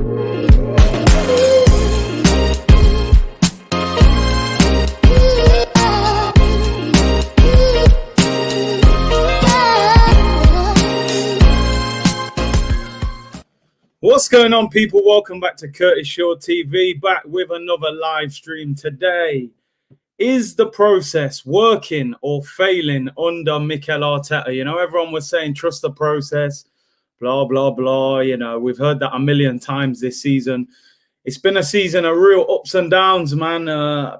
What's going on, people? Welcome back to Curtis Shaw TV, back with another live stream today. Is the process working or failing under Mikel Arteta? You know, everyone was saying trust the process, blah, blah, blah. You know, we've heard that a million times this season. It's been a season of real ups and downs, man.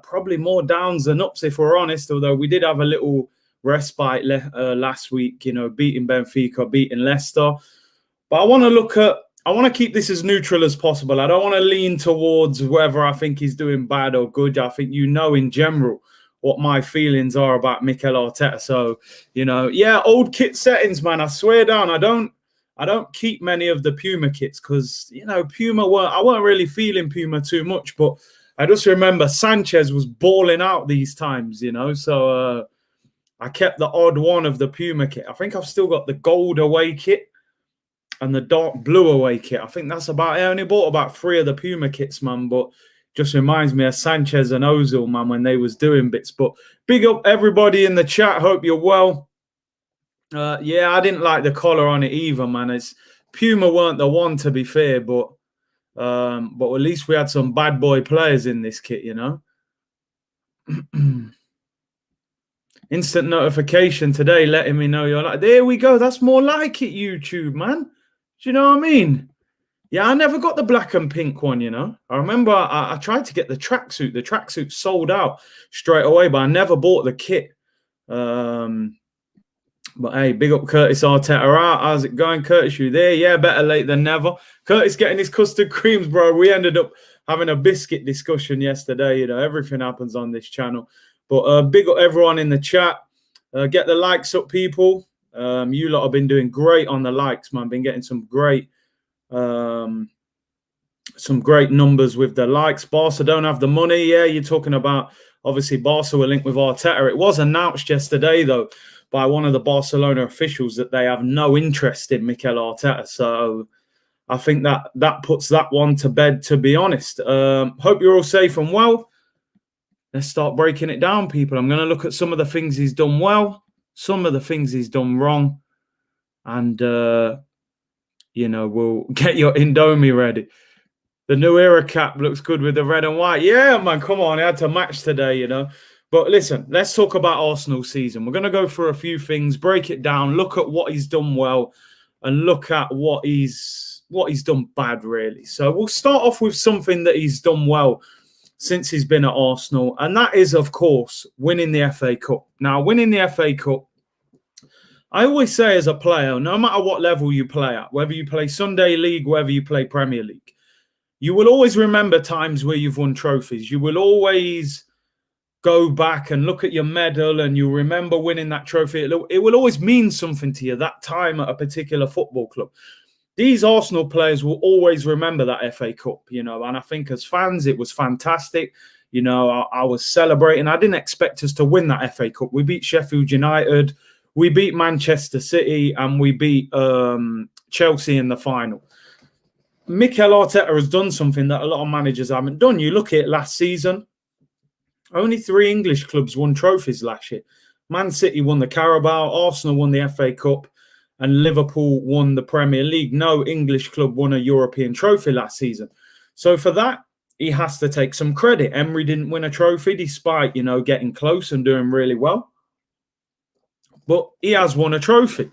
Probably more downs than ups, if we're honest, although we did have a little respite last week, you know, beating Benfica, beating Leicester. But I want to keep this as neutral as possible. I don't want to lean towards whether I think he's doing bad or good. I think you know in general what my feelings are about Mikel Arteta. So, you know, yeah, old kit settings, man. I swear down, I don't keep many of the Puma kits because, you know, I weren't really feeling Puma too much. But I just remember Sanchez was balling out these times, you know. So I kept the odd one of the Puma kit. I think I've still got the gold away kit and the dark blue away kit. I think that's about it. I only bought about 3 of the Puma kits, man, but just reminds me of Sanchez and Ozil, man, when they was doing bits. But big up everybody in the chat. Hope you're well. Yeah, I didn't like the collar on it either, man. Puma weren't the one, to be fair, but at least we had some bad boy players in this kit, you know. Instant notification today letting me know you're like, there we go. That's more like it, YouTube, man. Do you know what I mean? Yeah, I never got the black and pink one, you know. I remember I tried to get the tracksuit. The tracksuit sold out straight away, but I never bought the kit. But hey, big up Curtis Arteta. How's it going, Curtis? You there? Yeah, better late than never. Curtis getting his custard creams, bro. We ended up having a biscuit discussion yesterday. You know, everything happens on this channel. But big up everyone in the chat. Get the likes up, people. You lot have been doing great on the likes, man. Been getting some great numbers with the likes. Barca don't have the money. Yeah, you're talking about, obviously, Barca were linked with Arteta. It was announced yesterday, though, by one of the Barcelona officials that they have no interest in Mikel Arteta. So I think that puts that one to bed, to be honest. Hope you're all safe and well. Let's start breaking it down, people. I'm going to look at some of the things he's done well, some of the things he's done wrong, and, you know, we'll get your Indomie ready. The new era cap looks good with the red and white. Yeah, man, come on. It had to match today, you know. But listen, let's talk about Arsenal season. We're going to go through a few things, break it down, look at what he's done well, and look at what he's done bad, really. So we'll start off with something that he's done well since he's been at Arsenal, and that is, of course, winning the FA Cup. Now, winning the FA Cup, I always say as a player, no matter what level you play at, whether you play Sunday League, whether you play Premier League, you will always remember times where you've won trophies. You will always go back and look at your medal and you'll remember winning that trophy. It will always mean something to you, that time at a particular football club. These Arsenal players will always remember that FA Cup, you know, and I think as fans, it was fantastic. You know, I was celebrating. I didn't expect us to win that FA Cup. We beat Sheffield United, we beat Manchester City, and we beat Chelsea in the final. Mikel Arteta has done something that a lot of managers haven't done. You look at it last season, only 3 English clubs won trophies last year. Man City won the Carabao, Arsenal won the FA Cup, and Liverpool won the Premier League. No English club won a European trophy last season. So for that, he has to take some credit. Emery didn't win a trophy despite, you know, getting close and doing really well. But he has won a trophy.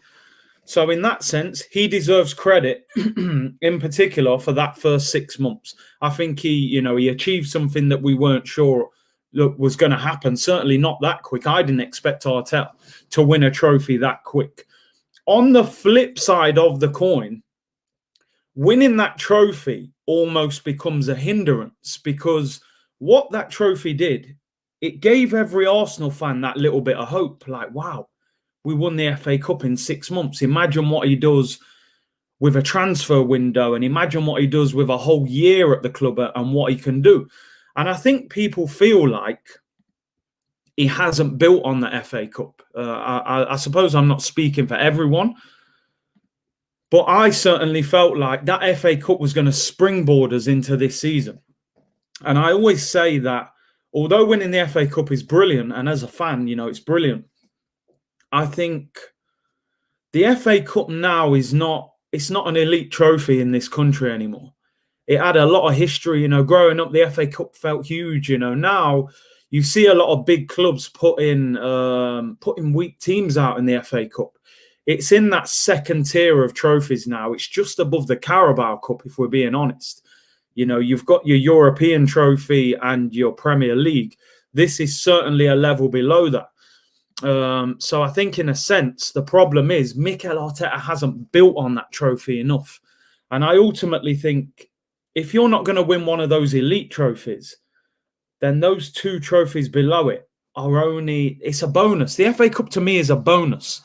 So in that sense, he deserves credit in particular for that first 6 months. I think he achieved something that we weren't sure was going to happen. Certainly not that quick. I didn't expect Arteta to win a trophy that quick. On the flip side of the coin, winning that trophy almost becomes a hindrance because what that trophy did, it gave every Arsenal fan that little bit of hope. Like, wow, we won the FA Cup in 6 months. Imagine what he does with a transfer window and imagine what he does with a whole year at the club and what he can do. And I think people feel like he hasn't built on the FA Cup. I suppose I'm not speaking for everyone, But I certainly felt like that FA Cup was going to springboard us into this season. And I always say that although winning the FA Cup is brilliant, and as a fan, it's brilliant, I think the FA Cup now it's not an elite trophy in this country anymore. It had a lot of history, growing up, the FA Cup felt huge, Now you see a lot of big clubs putting weak teams out in the FA Cup. It's in that second tier of trophies now. It's just above the Carabao Cup, if we're being honest. You've got your European trophy and your Premier League. This is certainly a level below that. So I think, in a sense, the problem is Mikel Arteta hasn't built on that trophy enough. And I ultimately think if you're not going to win one of those elite trophies, then those two trophies below it it's a bonus. The FA Cup to me is a bonus.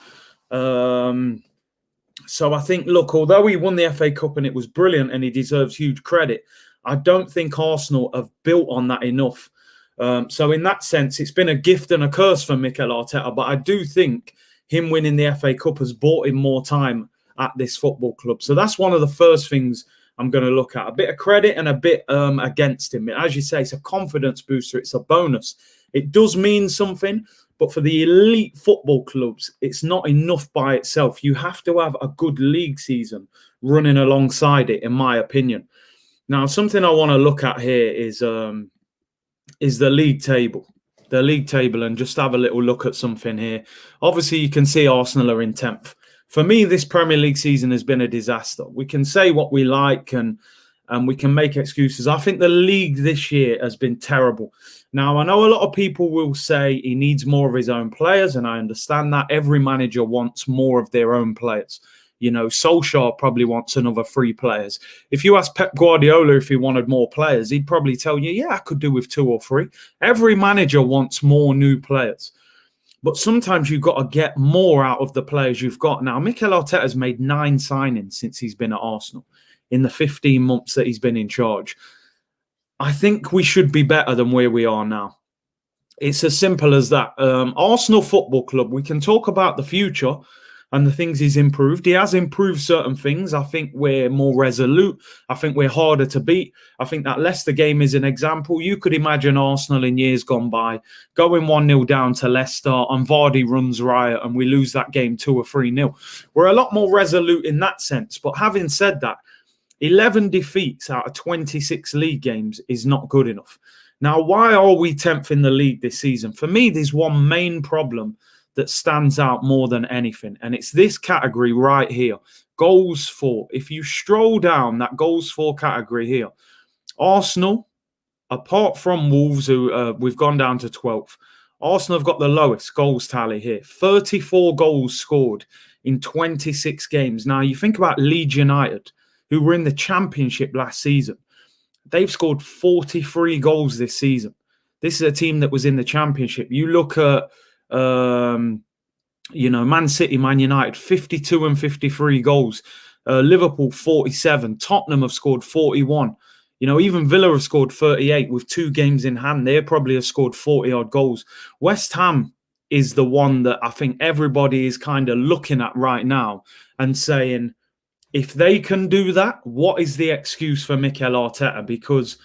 So I think, look, although he won the FA Cup and it was brilliant and he deserves huge credit, I don't think Arsenal have built on that enough. So in that sense, it's been a gift and a curse for Mikel Arteta. But I do think him winning the FA Cup has bought him more time at this football club. So that's one of the first things I'm going to look at. A bit of credit and a bit against him. As you say, it's a confidence booster. It's a bonus. It does mean something. But for the elite football clubs, it's not enough by itself. You have to have a good league season running alongside it, in my opinion. Now, something I want to look at here is the league table. The league table, and just have a little look at something here. Obviously, you can see Arsenal are in 10th. For me, this Premier League season has been a disaster. We can say what we like and we can make excuses. I think the league this year has been terrible. Now, I know a lot of people will say he needs more of his own players, and I understand that. Every manager wants more of their own players. Solskjaer probably wants another 3 players. If you ask Pep Guardiola if he wanted more players, he'd probably tell you, yeah, I could do with 2 or 3. Every manager wants more new players. But sometimes you've got to get more out of the players you've got. Now, Mikel Arteta has made 9 signings since he's been at Arsenal in the 15 months that he's been in charge. I think we should be better than where we are now. It's as simple as that. Arsenal Football Club, we can talk about the future and the things he's improved. He has improved certain things. I think we're more resolute. I think we're harder to beat. I think that Leicester game is an example. You could imagine Arsenal in years gone by going 1-0 down to Leicester and Vardy runs riot and we lose that game 2 or 3-0. We're a lot more resolute in that sense. But having said that, 11 defeats out of 26 league games is not good enough. Now, why are we 10th in the league this season? For me, there's one main problem that stands out more than anything, and it's this category right here, goals for. If you stroll down that goals for category here, Arsenal, apart from Wolves, who we've gone down to 12th, Arsenal have got the lowest goals tally here, 34 goals scored in 26 games. Now, you think about Leeds United, who were in the Championship last season. They've scored 43 goals this season. This is a team that was in the Championship. You look at Man City, Man United, 52 and 53 goals. Liverpool, 47. Tottenham have scored 41. Even Villa have scored 38 with 2 games in hand. They probably have scored 40-odd goals. West Ham is the one that I think everybody is kind of looking at right now and saying, if they can do that, what is the excuse for Mikel Arteta? Because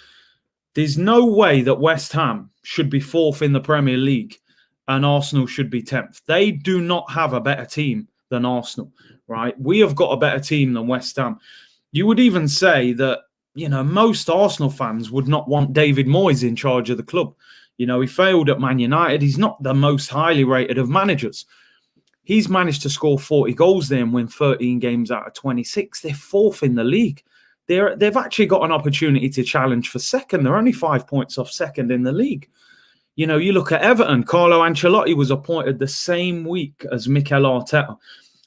there's no way that West Ham should be 4th in the Premier League and Arsenal should be 10th. They do not have a better team than Arsenal, right? We have got a better team than West Ham. You would even say that, most Arsenal fans would not want David Moyes in charge of the club. He failed at Man United. He's not the most highly rated of managers. He's managed to score 40 goals there and win 13 games out of 26. They're 4th in the league. They've actually got an opportunity to challenge for second. They're only 5 points off second in the league. You look at Everton. Carlo Ancelotti was appointed the same week as Mikel Arteta.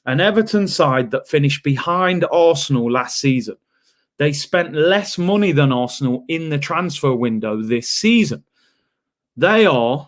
An Everton side that finished behind Arsenal last season. They spent less money than Arsenal in the transfer window this season. They are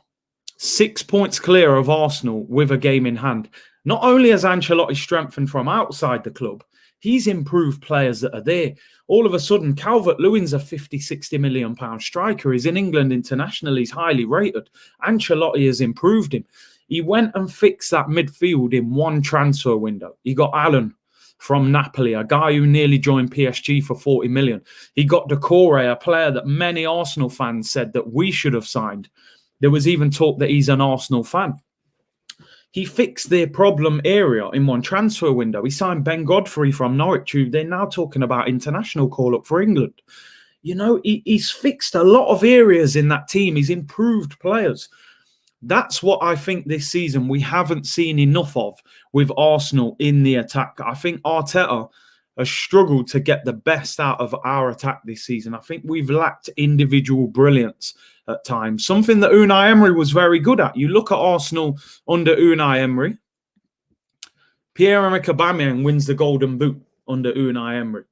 6 points clear of Arsenal with a game in hand. Not only has Ancelotti strengthened from outside the club, he's improved players that are there. All of a sudden, Calvert-Lewin's a 50, 60 million pound striker. He's in England internationally. He's highly rated. Ancelotti has improved him. He went and fixed that midfield in one transfer window. He got Allen from Napoli, a guy who nearly joined PSG for 40 million. He got Decore, a player that many Arsenal fans said that we should have signed. There was even talk that he's an Arsenal fan. He fixed their problem area in one transfer window. He signed Ben Godfrey from Norwich, who they're now talking about international call-up for England. You know, he's fixed a lot of areas in that team. He's improved players. That's what I think this season we haven't seen enough of with Arsenal in the attack. I think Arteta has struggled to get the best out of our attack this season. I think we've lacked individual brilliance at times, something that Unai Emery was very good at. You look at Arsenal under Unai Emery. Pierre-Emerick Aubameyang wins the Golden Boot under Unai Emery.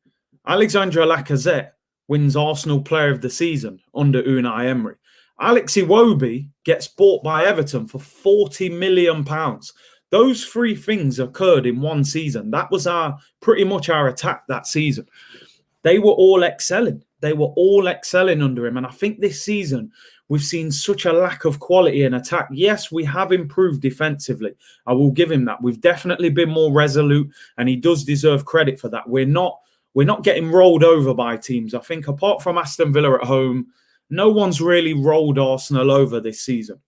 Alexandre Lacazette wins Arsenal Player of the Season under Unai Emery. Alex Iwobi gets bought by Everton for £40 million. Those three things occurred in one season. That was pretty much our attack that season. They were all excelling. They were all excelling under him. And I think this season we've seen such a lack of quality in attack. Yes, we have improved defensively. I will give him that. We've definitely been more resolute, and he does deserve credit for that. We're not getting rolled over by teams. I think apart from Aston Villa at home, no one's really rolled Arsenal over this season,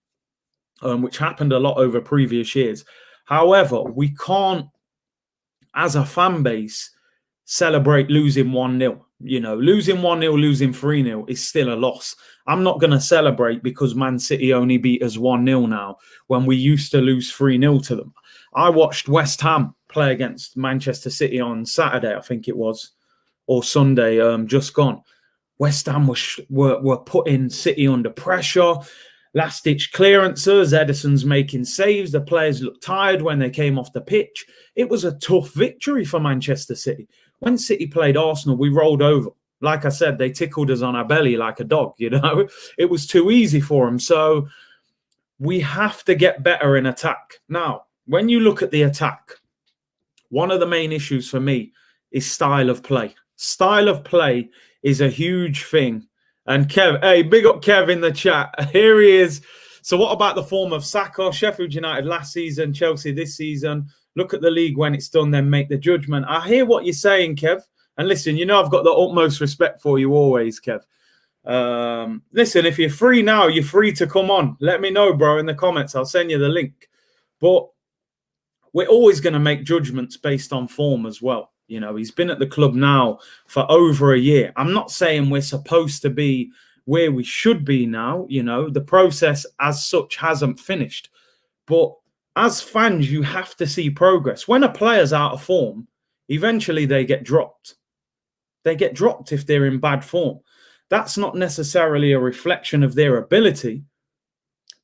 which happened a lot over previous years. However, we can't, as a fan base, celebrate losing 1-0. You know, losing 1-0, losing 3-0 is still a loss. I'm not going to celebrate because Man City only beat us 1-0 now when we used to lose 3-0 to them. I watched West Ham play against Manchester City on Saturday, I think it was, or Sunday, just gone. West Ham were putting City under pressure. Last-ditch clearances, Ederson's making saves. The players looked tired when they came off the pitch. It was a tough victory for Manchester City. When City played Arsenal, we rolled over. Like I said, they tickled us on our belly like a dog, you know. It was too easy for them. So we have to get better in attack. Now, when you look at the attack, one of the main issues for me is style of play. Style of play is a huge thing. And Kev, hey, big up Kev in the chat. Here he is. So what about the form of Saka? Sheffield United last season, Chelsea this season. Look at the league when it's done, then make the judgment. I hear what you're saying, Kev. And listen, you know I've got the utmost respect for you always, Kev. Listen, if you're free now, you're free to come on. Let me know, bro, in the comments. I'll send you the link. But we're always going to make judgments based on form as well. You know, he's been at the club now for over a year. I'm not saying we're supposed to be where we should be now. You know, the process as such hasn't finished. But as fans, you have to see progress. When a player's out of form, eventually they get dropped. They get dropped if they're in bad form. That's not necessarily a reflection of their ability,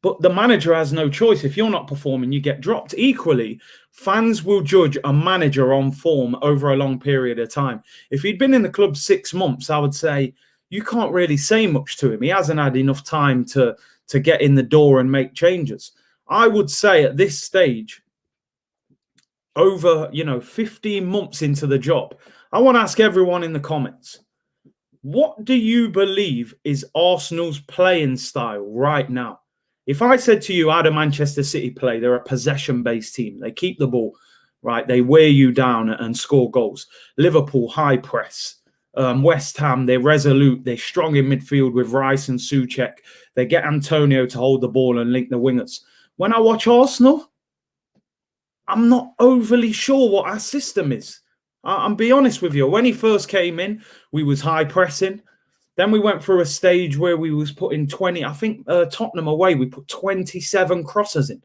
but the manager has no choice. If you're not performing, you get dropped. Equally, fans will judge a manager on form over a long period of time. If he'd been in the club 6 months, I would say you can't really say much to him. He hasn't had enough time to get in the door and make changes. I would say at this stage, over 15 months into the job, I want to ask everyone in the comments, what do you believe is Arsenal's playing style right now? If I said to you, how do Manchester City play? They're a possession-based team. They keep the ball, right? They wear you down and score goals. Liverpool, high press. West Ham, they're resolute. They're strong in midfield with Rice and Souček. They get Antonio to hold the ball and link the wingers. When I watch Arsenal, I'm not overly sure what our system is. I'll be honest with you. When he first came in, we was high pressing. Then we went through a stage where we was putting 20, I think Tottenham away, we put 27 crosses in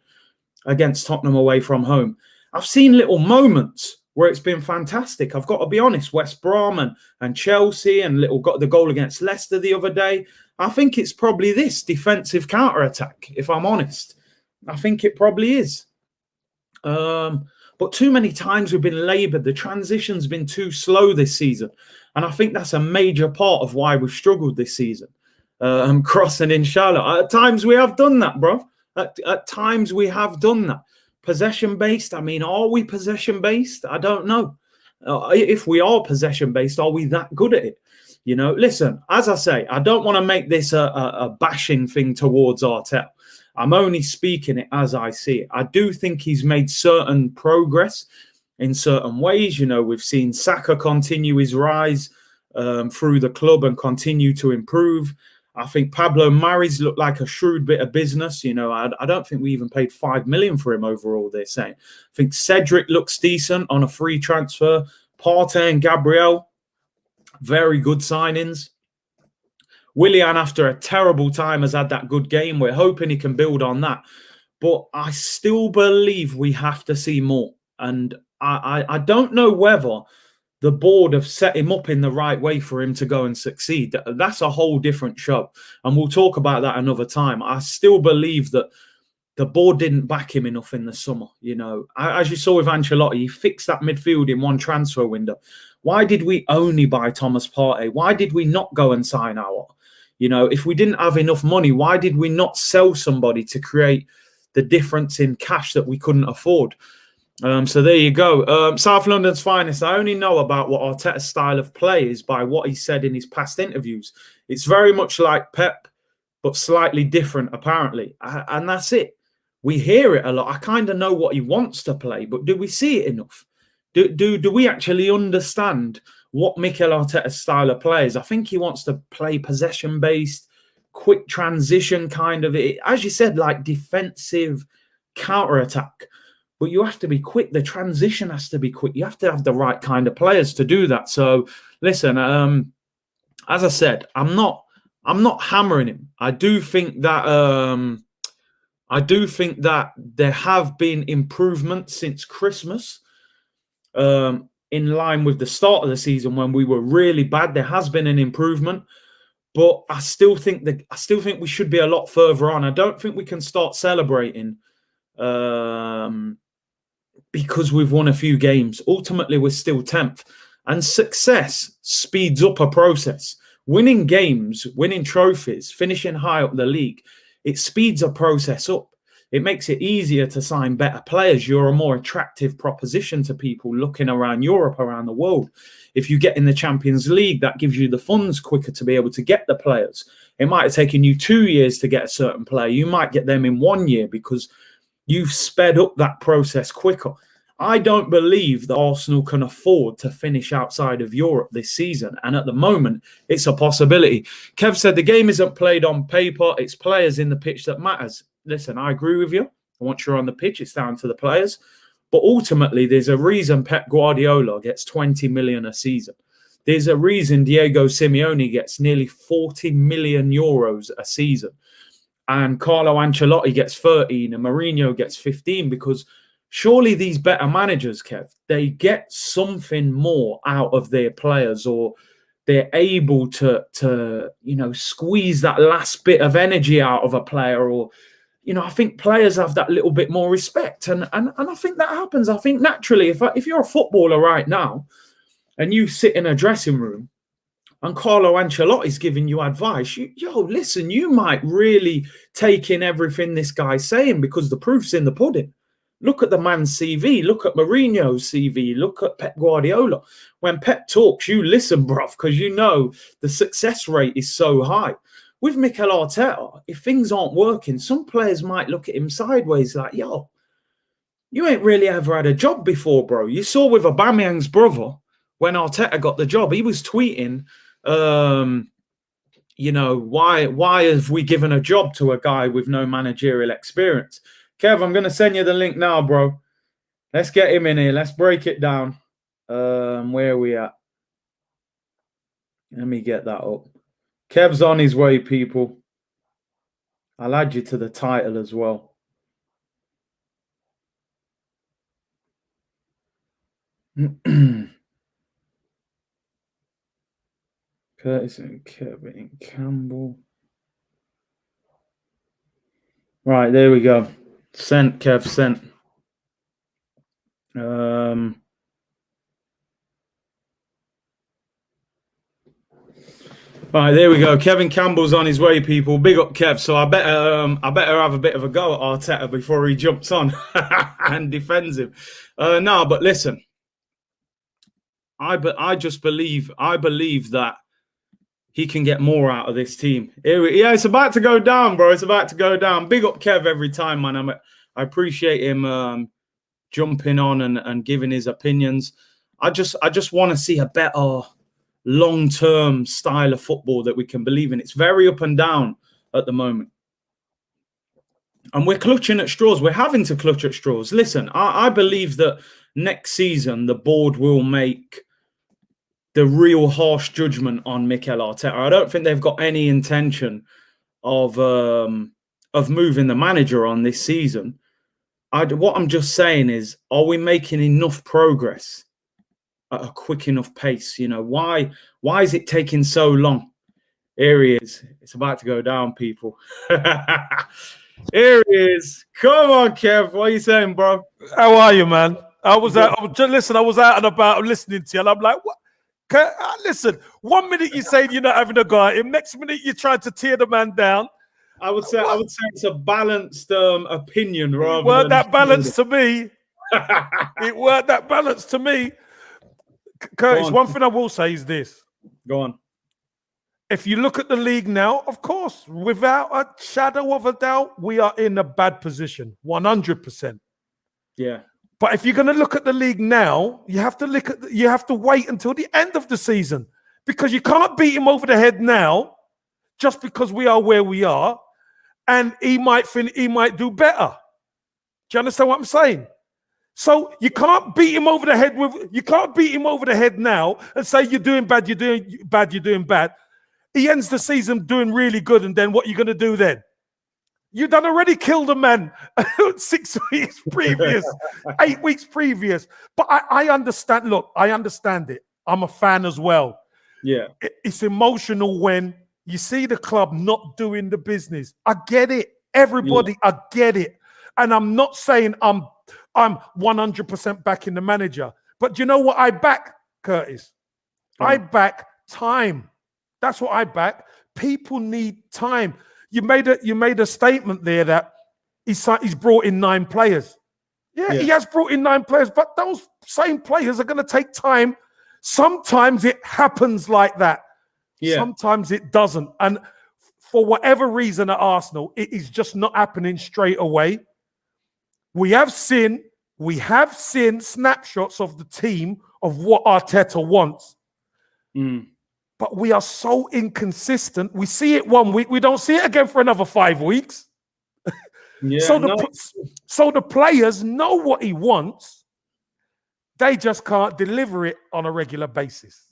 against Tottenham away from home. I've seen little moments where it's been fantastic. I've got to be honest, West Brom and Chelsea and got the goal against Leicester the other day. I think it's probably this defensive counter-attack, if I'm honest. I think it probably is. But too many times we've been laboured. The transition's been too slow this season. And I think that's a major part of why we've struggled this season. Crossing in Charlotte. At times we have done that, bro. At times we have done that. Possession-based, I mean, are we possession-based? I don't know. If we are possession-based, are we that good at it? You know, listen, as I say, I don't want to make this a bashing thing towards Arteta. I'm only speaking it as I see it. I do think he's made certain progress. in certain ways. You know, we've seen Saka continue his rise through the club and continue to improve. I think Pablo Mari's looked like a shrewd bit of business. You know, I don't think we even paid 5 million for him overall, they're saying. I think Cedric looks decent on a free transfer. Partey and Gabriel, very good signings. Willian, after a terrible time, has had that good game. We're hoping he can build on that. But I still believe we have to see more. And I don't know whether the board have set him up in the right way for him to go and succeed. That's a whole different show. And we'll talk about that another time. I still believe that the board didn't back him enough in the summer. You know, as you saw with Ancelotti, he fixed that midfield in one transfer window. Why did we only buy Thomas Partey? Why did we not go and sign our? You know, if we didn't have enough money, why did we not sell somebody to create the difference in cash that we couldn't afford? So there you go. South London's finest. I only know about what Arteta's style of play is by what he said in his past interviews. It's very much like Pep, but slightly different, apparently. And that's it. We hear it a lot. I kind of know what he wants to play, but do we see it enough? Do we actually understand what Mikel Arteta's style of play is? I think he wants to play possession-based, quick transition kind of, as you said, like defensive counter-attack. But you have to be quick. The transition has to be quick. You have to have the right kind of players to do that. So, listen, as I said, I'm not hammering him. I do think that there have been improvements since Christmas, in line with the start of the season when we were really bad. There has been an improvement, but I still think we should be a lot further on. I don't think we can start celebrating because we've won a few games. Ultimately, we're still 10th. And success speeds up a process. Winning games, winning trophies, finishing high up the league, it speeds a process up. It makes it easier to sign better players. You're a more attractive proposition to people looking around Europe, around the world. If you get in the Champions League, that gives you the funds quicker to be able to get the players. It might have taken you 2 years to get a certain player. You might get them in 1 year because you've sped up that process quicker. I don't believe that Arsenal can afford to finish outside of Europe this season. And at the moment, it's a possibility. Kev said the game isn't played on paper. It's players in the pitch that matters. Listen, I agree with you. Once you're on the pitch, it's down to the players. But ultimately, there's a reason Pep Guardiola gets 20 million a season. There's a reason Diego Simeone gets nearly 40 million euros a season. And Carlo Ancelotti gets 13 and Mourinho gets 15, because surely these better managers, Kev, they get something more out of their players, or they're able to squeeze that last bit of energy out of a player, or, I think players have that little bit more respect. And I think that happens. I think naturally, if you're a footballer right now and you sit in a dressing room and Carlo Ancelotti's giving you advice, listen, you might really take in everything this guy's saying, because the proof's in the pudding. Look at the man's CV. Look at Mourinho's CV. Look at Pep Guardiola. When Pep talks, you listen, bruv, because you know the success rate is so high. With Mikel Arteta, if things aren't working, some players might look at him sideways like, you ain't really ever had a job before, bro. You saw with Aubameyang's brother, when Arteta got the job, he was tweeting, why have we given a job to a guy with no managerial experience? Kev, I'm going to send you the link now, bro. Let's get him in here. Let's break it down. Where are we at? Let me get that up. Kev's on his way, people. I'll add you to the title as well. Curtis and Kevin Campbell. Right, there we go. Sent, Kev, sent. Right, there we go. Kevin Campbell's on his way, people. Big up, Kev. So I better have a bit of a go at Arteta before he jumps on and defends him. No, but listen, I just believe that he can get more out of this team. It's about to go down, bro. It's about to go down. Big up, Kev, every time, man. I appreciate him jumping on and giving his opinions. I just want to see a better long-term style of football that we can believe in. It's very up and down at the moment. And we're clutching at straws. We're having to clutch at straws. Listen, I believe that next season the board will make the real harsh judgment on Mikel Arteta. I don't think they've got any intention of moving the manager on this season. What I'm just saying is, are we making enough progress at a quick enough pace? You know, why is it taking so long? Here he is. It's about to go down, people. Here he is. Come on, Kev. What are you saying, bro? How are you, man? I was out and about listening to you, and I'm like, what? Listen, 1 minute you say you're not having a go at him, next minute you're trying to tear the man down. I would say it's a balanced opinion rather. It weren't that balanced to me. It weren't that balanced to me. Curtis, one thing I will say is this. Go on. If you look at the league now, of course, without a shadow of a doubt, we are in a bad position, 100%. Yeah. But if you're going to look at the league now, you have to wait until the end of the season, because you can't beat him over the head now just because we are where we are, and he might do better. Do you understand what I'm saying? So you can't beat him over the head now and say you're doing bad, you're doing bad. He ends the season doing really good, and then what are you going to do then? You done already killed a man 6 weeks previous, 8 weeks previous. But I understand. Look, I understand it. I'm a fan as well. Yeah. It's emotional when you see the club not doing the business. I get it. Everybody, I get it. And I'm not saying I'm 100% backing the manager. But you know what I back, Curtis? I back time. That's what I back. People need time. You made a statement there that he's brought in 9 players. Yeah, he has brought in 9 players, but those same players are going to take time. Sometimes it happens like that. Yeah. Sometimes it doesn't. And for whatever reason at Arsenal, it is just not happening straight away. We have seen snapshots of the team of what Arteta wants. But we are so inconsistent. We see it 1 week. We don't see it again for another 5 weeks. Yeah, so the players know what he wants. They just can't deliver it on a regular basis.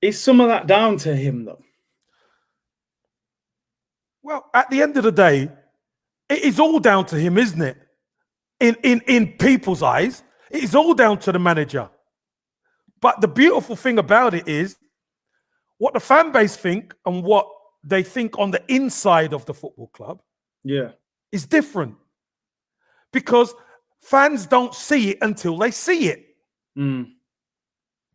Is some of that down to him, though? Well, at the end of the day, it is all down to him, isn't it? In people's eyes, it is all down to the manager. But the beautiful thing about it is what the fan base think and what they think on the inside of the football club is different. Because fans don't see it until they see it. Do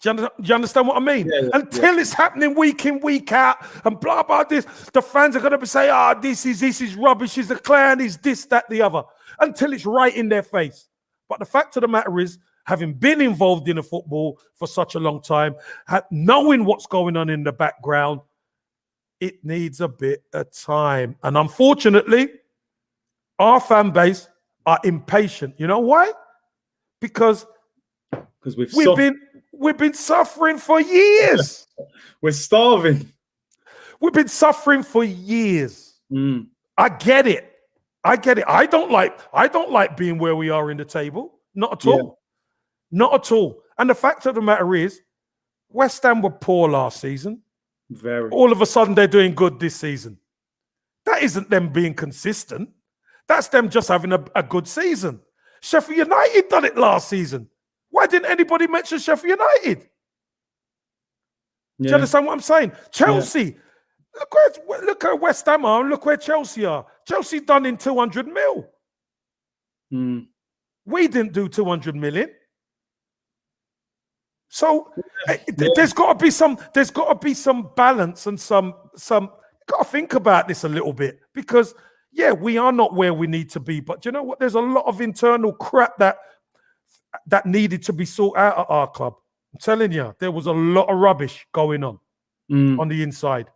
you understand what I mean? Until it's happening week in, week out, and blah, blah, this, the fans are going to say, this is rubbish, he's a clown, he's this, that, the other, until it's right in their face. But the fact of the matter is, having been involved in the football for such a long time, knowing what's going on in the background, it needs a bit of time. And unfortunately, our fan base are impatient. You know why? Because we've been suffering for years. We're starving. We've been suffering for years. I get it. I don't like being where we are in the table. Not at all. Not at all. And the fact of the matter is, West Ham were poor last season. Very. All of a sudden, they're doing good this season. That isn't them being consistent. That's them just having a good season. Sheffield United done it last season. Why didn't anybody mention Sheffield United? Do you understand what I'm saying? Chelsea. Look at West Ham are and look where Chelsea are. Chelsea done in 200 mil. We didn't do 200 million. So there's got to be some balance and some got to think about this a little bit, because we are not where we need to be, but you know what? There's a lot of internal crap that needed to be sorted out at our club. I'm telling you, there was a lot of rubbish going on the inside.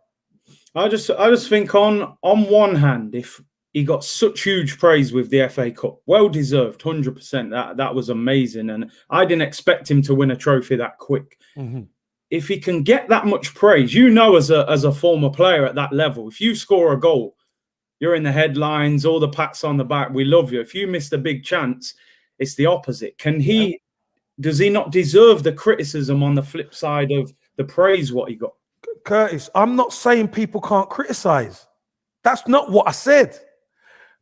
I just think on one hand, if he got such huge praise with the FA Cup. Well deserved, 100%. That was amazing. And I didn't expect him to win a trophy that quick. Mm-hmm. If he can get that much praise, you know, as a former player at that level, if you score a goal, you're in the headlines, all the pats on the back, we love you. If you missed a big chance, it's the opposite. Does he not deserve the criticism on the flip side of the praise what he got? Curtis, I'm not saying people can't criticize. That's not what I said.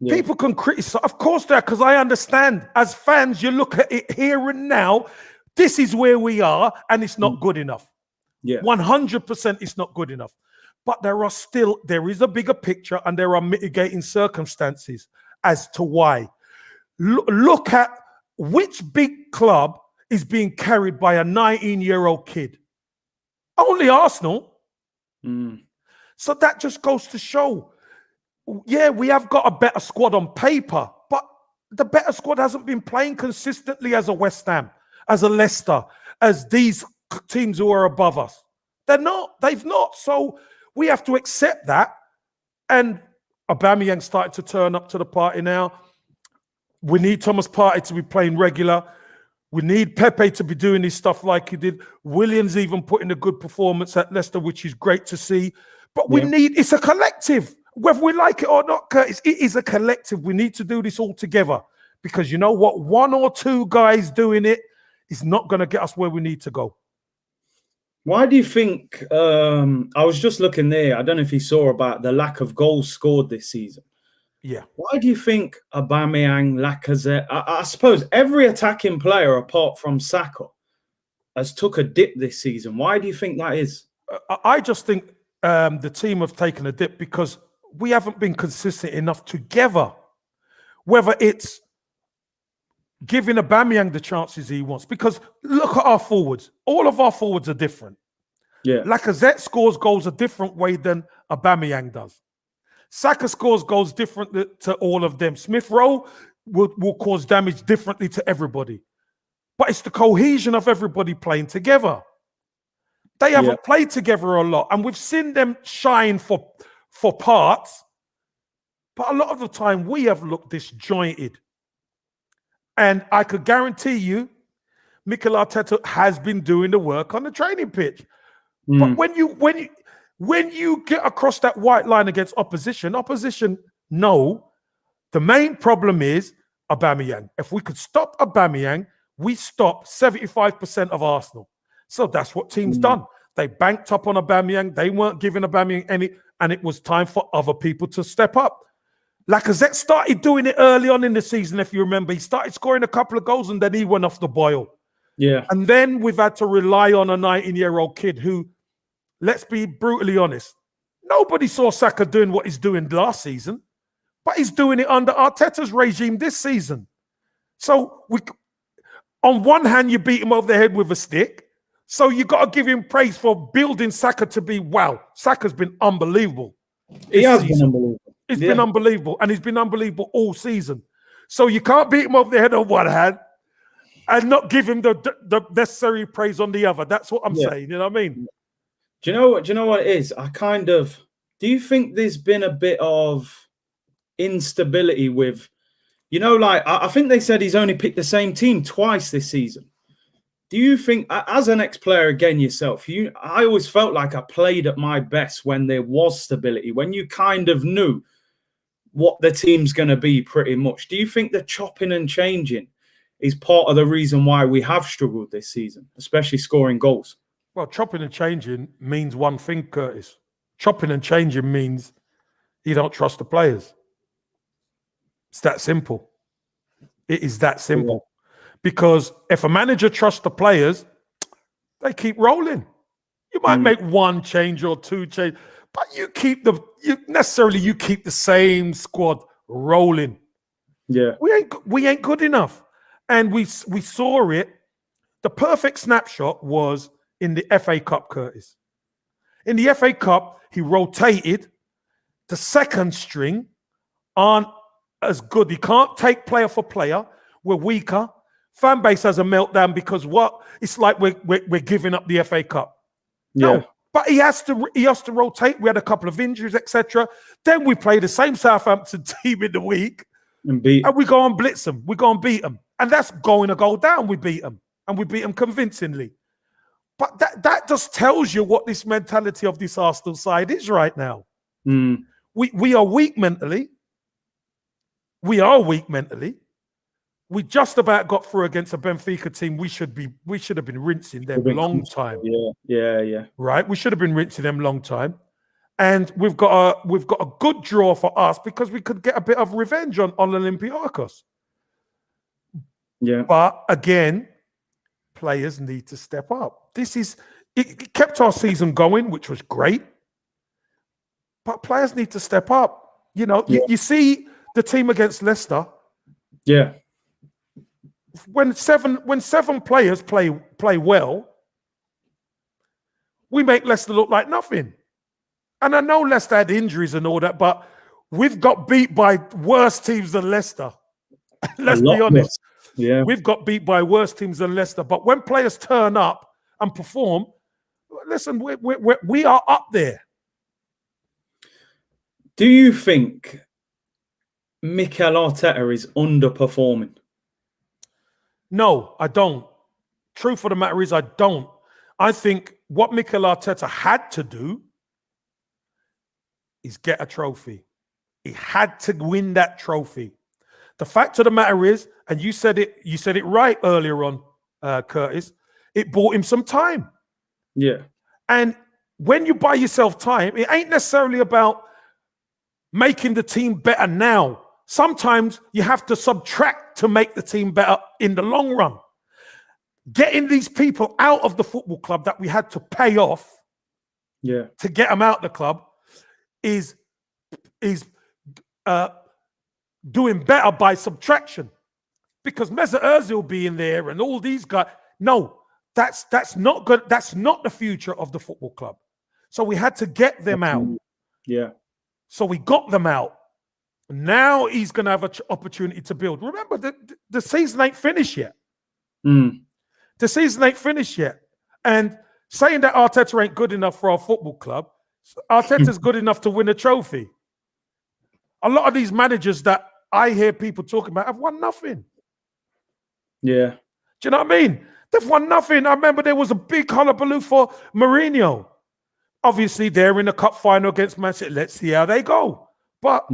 Yeah. People can criticize. Of course they are, because I understand. As fans, you look at it here and now, this is where we are, and it's not good enough. Yeah, 100% it's not good enough. But there is a bigger picture, and there are mitigating circumstances as to why. Look at which big club is being carried by a 19-year-old kid. Only Arsenal. So that just goes to show, yeah, we have got a better squad on paper, but the better squad hasn't been playing consistently as a West Ham, as a Leicester, as these teams who are above us. They've not. So we have to accept that. And Aubameyang started to turn up to the party now. We need Thomas Partey to be playing regular. We need Pepe to be doing his stuff like he did. Williams even put in a good performance at Leicester, which is great to see. But it's a collective. Whether we like it or not, Curtis, it is a collective. We need to do this all together. Because you know what? One or two guys doing it is not going to get us where we need to go. Why do you think, I was just looking there, I don't know if you saw about the lack of goals scored this season. Yeah. Why do you think Aubameyang, Lacazette, I suppose every attacking player apart from Saka has took a dip this season? Why do you think that is? I just think the team have taken a dip because we haven't been consistent enough together. Whether it's giving Aubameyang the chances he wants. Because look at our forwards. All of our forwards are different. Yeah. Lacazette scores goals a different way than Aubameyang does. Saka scores goals different to all of them. Smith Rowe will cause damage differently to everybody. But it's the cohesion of everybody playing together. They haven't played together a lot. And we've seen them shine for parts. But a lot of the time, we have looked disjointed. And I could guarantee you, Mikel Arteta has been doing the work on the training pitch. But when you get across that white line against opposition know the main problem is Aubameyang. If we could stop Aubameyang, we stop 75% of Arsenal. So that's what teams done. They banked up on Aubameyang. They weren't giving Aubameyang any, and it was time for other people to step up. Lacazette started doing it early on in the season, if you remember. He started scoring a couple of goals and then he went off the boil. Yeah. And then we've had to rely on a 19-year-old kid who, let's be brutally honest, nobody saw Saka doing what he's doing last season, but he's doing it under Arteta's regime this season. So on one hand, you beat him over the head with a stick. So you got to give him praise for building Saka to be, wow, Saka's been unbelievable. He has been unbelievable. It's been unbelievable, and he's been unbelievable all season. So you can't beat him over the head on one hand and not give him the necessary praise on the other. That's what I'm saying. You know what I mean? Do you know what it is? Do you think there's been a bit of instability with, I think they said he's only picked the same team twice this season. Do you think, as an ex-player again yourself, I always felt like I played at my best when there was stability, when you kind of knew what the team's going to be pretty much. Do you think the chopping and changing is part of the reason why we have struggled this season, especially scoring goals? Well, chopping and changing means one thing, Curtis. Chopping and changing means you don't trust the players. It's that simple. It is that simple. Because if a manager trusts the players, they keep rolling. You might make one change or two change, but you keep the same squad rolling. Yeah. We ain't good enough. And we saw it. The perfect snapshot was in the FA Cup, Curtis. In the FA Cup, he rotated. The second string aren't as good. He can't take player for player. We're weaker. Fan base has a meltdown because it's like we're giving up the FA Cup. No, But he has to rotate. We had a couple of injuries, etc. Then we play the same Southampton team in the week, and we go and blitz them. We go and beat them, and that's going to go down. We beat them, and we beat them convincingly. But that just tells you what this mentality of this Arsenal side is right now. We are weak mentally. We are weak mentally. We just about got through against a Benfica team. We should have been rinsing them long time. Yeah. Right? We should have been rinsing them long time. And we've got a good draw for us because we could get a bit of revenge on Olympiacos. Yeah. But again, players need to step up. It kept our season going, which was great. But players need to step up. You see the team against Leicester. Yeah. When seven players play well, we make Leicester look like nothing. And I know Leicester had injuries and all that, but we've got beat by worse teams than Leicester. Let's be honest. Yeah. We've got beat by worse teams than Leicester. But when players turn up and perform, listen, we are up there. Do you think Mikel Arteta is underperforming? No, I don't. Truth of the matter is I don't. I think what Mikel Arteta had to do is get a trophy. He had to win that trophy. The fact of the matter is, and you said it right earlier on, Curtis, it bought him some time. Yeah. And when you buy yourself time, it ain't necessarily about making the team better now. Sometimes you have to subtract to make the team better in the long run. Getting these people out of the football club that we had to pay off to get them out of the club is doing better by subtraction. Because Mesut Ozil being there and all these guys, no, that's not good. That's not the future of the football club. So we had to get them out. Yeah. So we got them out. Now he's going to have an opportunity to build. Remember, the season ain't finished yet. The season ain't finished yet. And saying that Arteta ain't good enough for our football club, Arteta's good enough to win a trophy. A lot of these managers that I hear people talking about have won nothing. Yeah. Do you know what I mean? They've won nothing. I remember there was a big hullabaloo for Mourinho. Obviously, they're in the cup final against Man City. Let's see how they go. But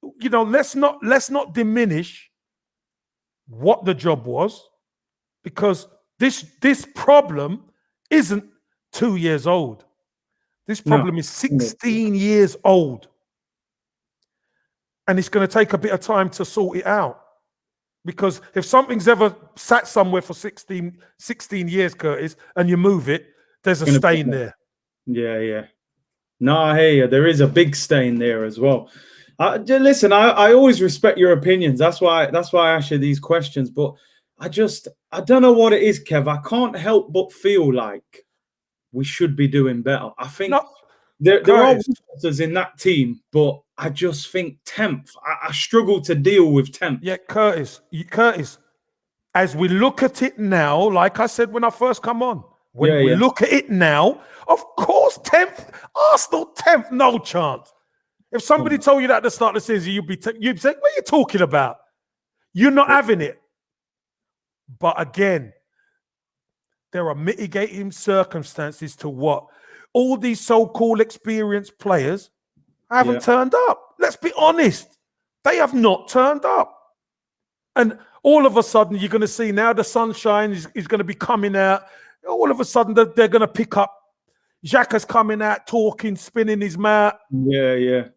let's not diminish what the job was, because this problem isn't 2 years old. This problem is 16 years old. And it's going to take a bit of time to sort it out. Because if something's ever sat somewhere for 16 years, Curtis, and you move it, there's a stain there. Yeah. No, I hear you. There is a big stain there as well. Listen, I always respect your opinions. That's why I ask you these questions. But I don't know what it is, Kev. I can't help but feel like we should be doing better. I think there are weaknesses in that team, but I just think 10th. I struggle to deal with 10th. Yeah, Curtis, as we look at it now, like I said when I first come on, when we look at it now, of course, 10th, Arsenal 10th, no chance. If somebody told you that at the start of the season, you'd say, what are you talking about? You're not having it. But again, there are mitigating circumstances to what all these so-called experienced players haven't turned up. Let's be honest. They have not turned up. And all of a sudden, you're going to see now the sunshine is going to be coming out. All of a sudden, they're going to pick up. Xhaka's coming out, talking, spinning his mouth. Yeah.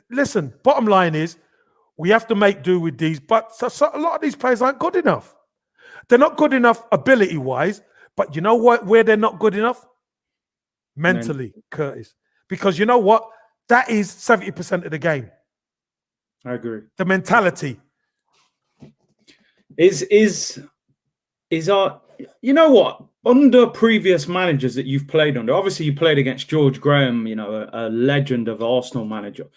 Listen, bottom line is, we have to make do with these. But a lot of these players aren't good enough. They're not good enough ability-wise. But you know what? Where they're not good enough? Mentally, Curtis. Because you know what? That is 70% of the game. I agree. The mentality. Is our, you know what? Under previous managers that you've played under, obviously you played against George Graham, a legend of Arsenal manager.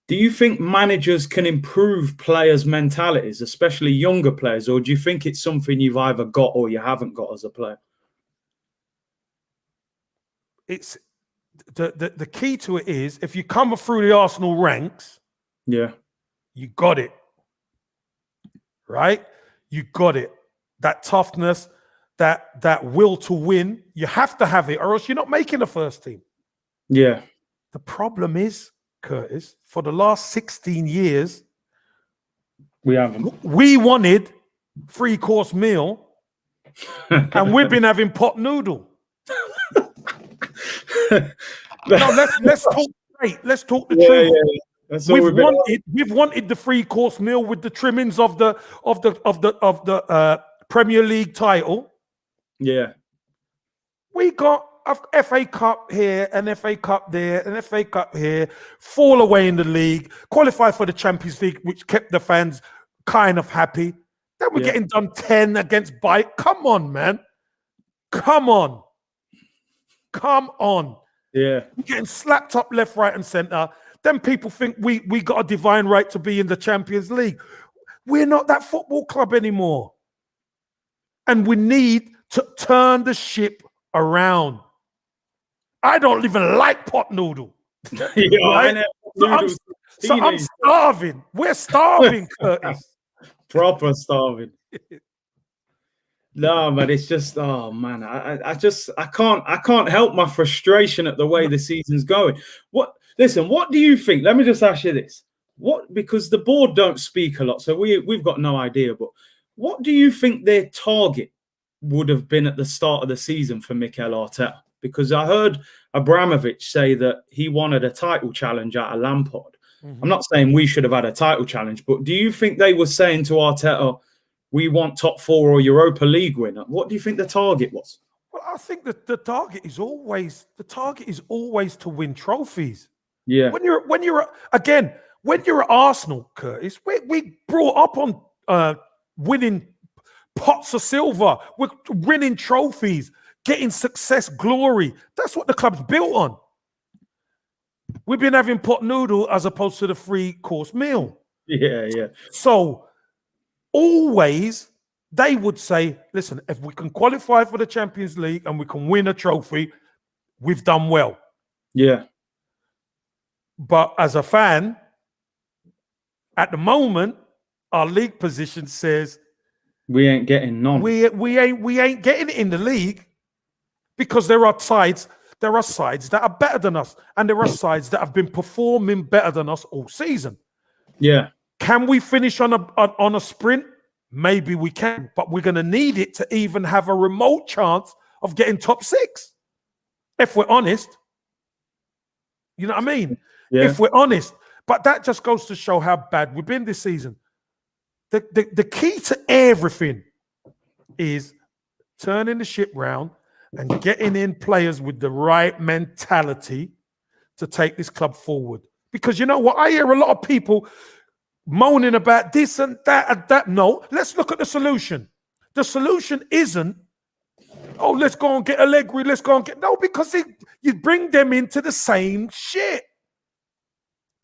Do you think managers can improve players' mentalities, especially younger players, or do you think it's something you've either got or you haven't got as a player? it's the key to it is if you come through the Arsenal ranks, yeah, you got it. Right? You got it. That toughness, that will to win, you have to have it, or else you're not making the first team. yeah. The problem is, Curtis, for the last 16 years, We haven't. we wanted 3-course meal, and we've been having pot noodle. No, let's talk straight. Let's talk the truth. Yeah. That's all We've wanted the 3-course meal with the trimmings of the Premier League title. Yeah. We got a FA Cup here, an FA Cup there, an FA Cup here, fall away in the league, qualify for the Champions League, which kept the fans kind of happy. Then we're getting done 10 against Bite. Come on, man. Come on. Yeah. We're getting slapped up left, right, and centre. Then people think we got a divine right to be in the Champions League. We're not that football club anymore. And we need to turn the ship around. I don't even like pot noodle. Yeah, right? So I'm starving. We're starving, Curtis. Proper starving. No, but it's just, oh man, I can't help my frustration at the way the season's going. What do you think? Let me just ask you this. Because the board don't speak a lot, so we've got no idea, but what do you think their target would have been at the start of the season for Mikel Arteta? Because I heard Abramovich say that he wanted a title challenge out of Lampard. Mm-hmm. I'm not saying we should have had a title challenge, but do you think they were saying to Arteta, we want top 4 or Europa League winner? What do you think the target was? Well, I think that the target is always to win trophies. Yeah. When you're at Arsenal, Curtis, we brought up on winning pots of silver. We're winning trophies, getting success, glory. That's what the club's built on. We've been having pot noodle as opposed to the 3-course meal. Yeah. So always they would say, listen, if we can qualify for the Champions League and we can win a trophy, we've done well. Yeah. But as a fan, at the moment, our league position says we ain't getting none. We ain't getting it in the league because there are sides that are better than us, and there are sides that have been performing better than us all season. Yeah. Can we finish on a sprint? Maybe we can, but we're going to need it to even have a remote chance of getting top 6. If we're honest. You know what I mean? Yeah. If we're honest. But that just goes to show how bad we've been this season. The key to everything is turning the ship round and getting in players with the right mentality to take this club forward. Because you know what? I hear a lot of people moaning about this and that. No, let's look at the solution. The solution isn't, oh, let's go and get Allegri, no, because you bring them into the same shit.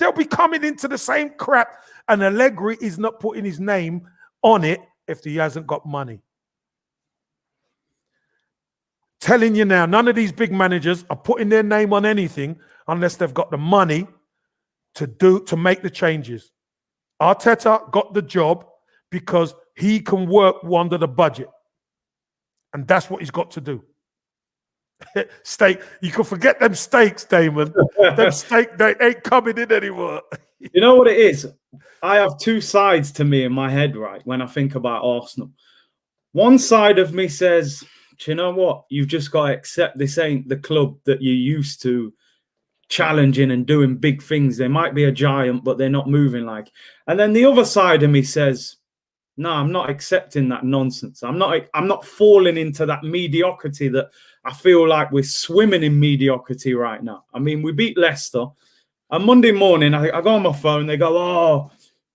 They'll be coming into the same crap, and Allegri is not putting his name on it if he hasn't got money. Telling you now, none of these big managers are putting their name on anything unless they've got the money to make the changes. Arteta got the job because he can work under the budget. And that's what he's got to do. Steak, you can forget them steaks, Damon. Them steak, they ain't coming in anymore. You know what it is? I have two sides to me in my head, right, when I think about Arsenal. One side of me says, do you know what? You've just got to accept this ain't the club that you're used to challenging and doing big things. They might be a giant, but they're not moving like. And then the other side of me says, no, I'm not accepting that nonsense. I'm not falling into that mediocrity that I feel like we're swimming in mediocrity right now. I mean, we beat Leicester. On Monday morning, I go on my phone. They go, oh,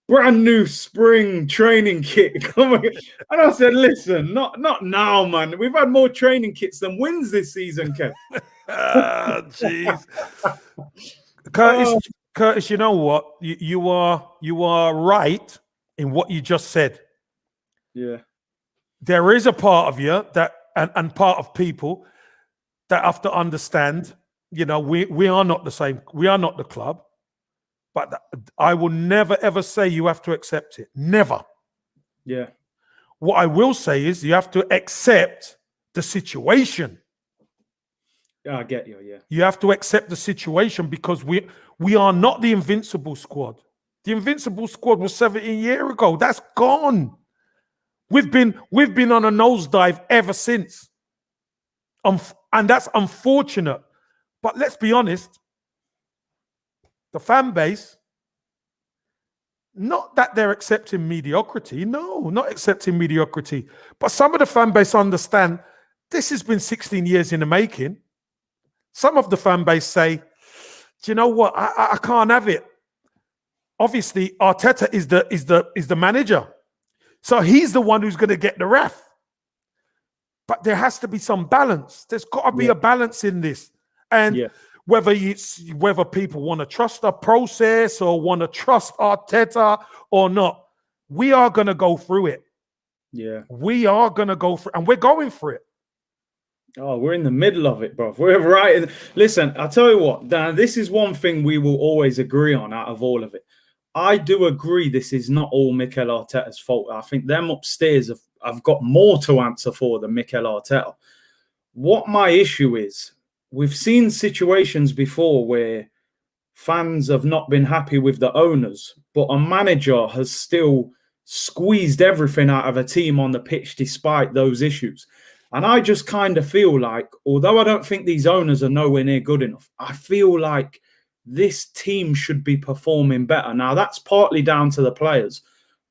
brand new spring training kit. And I said, listen, not now, man. We've had more training kits than wins this season, Kev. Jeez. Curtis, you know what? You are right in what you just said. Yeah. There is a part of you that and part of people that have to understand, we are not the same. We are not the club. But I will never, ever say you have to accept it. Never. Yeah. What I will say is you have to accept the situation. Yeah, I get you, yeah. You have to accept the situation because we are not the invincible squad. The invincible squad was 17 years ago. That's gone. We've been on a nosedive ever since. And that's unfortunate. But let's be honest, the fan base, not that they're accepting mediocrity. No, not accepting mediocrity. But some of the fan base understand this has been 16 years in the making. Some of the fan base say, do you know what? I can't have it. Obviously, Arteta is the manager. So he's the one who's going to get the ref. But there has to be some balance. There's got to be a balance in this. And whether people want to trust the process or want to trust Arteta or not, we are going to go through it. Yeah. We are going to go through and we're going for it. Oh, we're in the middle of it, bro. We're right. Listen, I'll tell you what, Dan, this is one thing we will always agree on out of all of it. I do agree this is not all Mikel Arteta's fault. I think them upstairs have got more to answer for than Mikel Arteta. What my issue is, we've seen situations before where fans have not been happy with the owners, but a manager has still squeezed everything out of a team on the pitch despite those issues. And I just kind of feel like, although I don't think these owners are nowhere near good enough, I feel like this team should be performing better. Now, that's partly down to the players,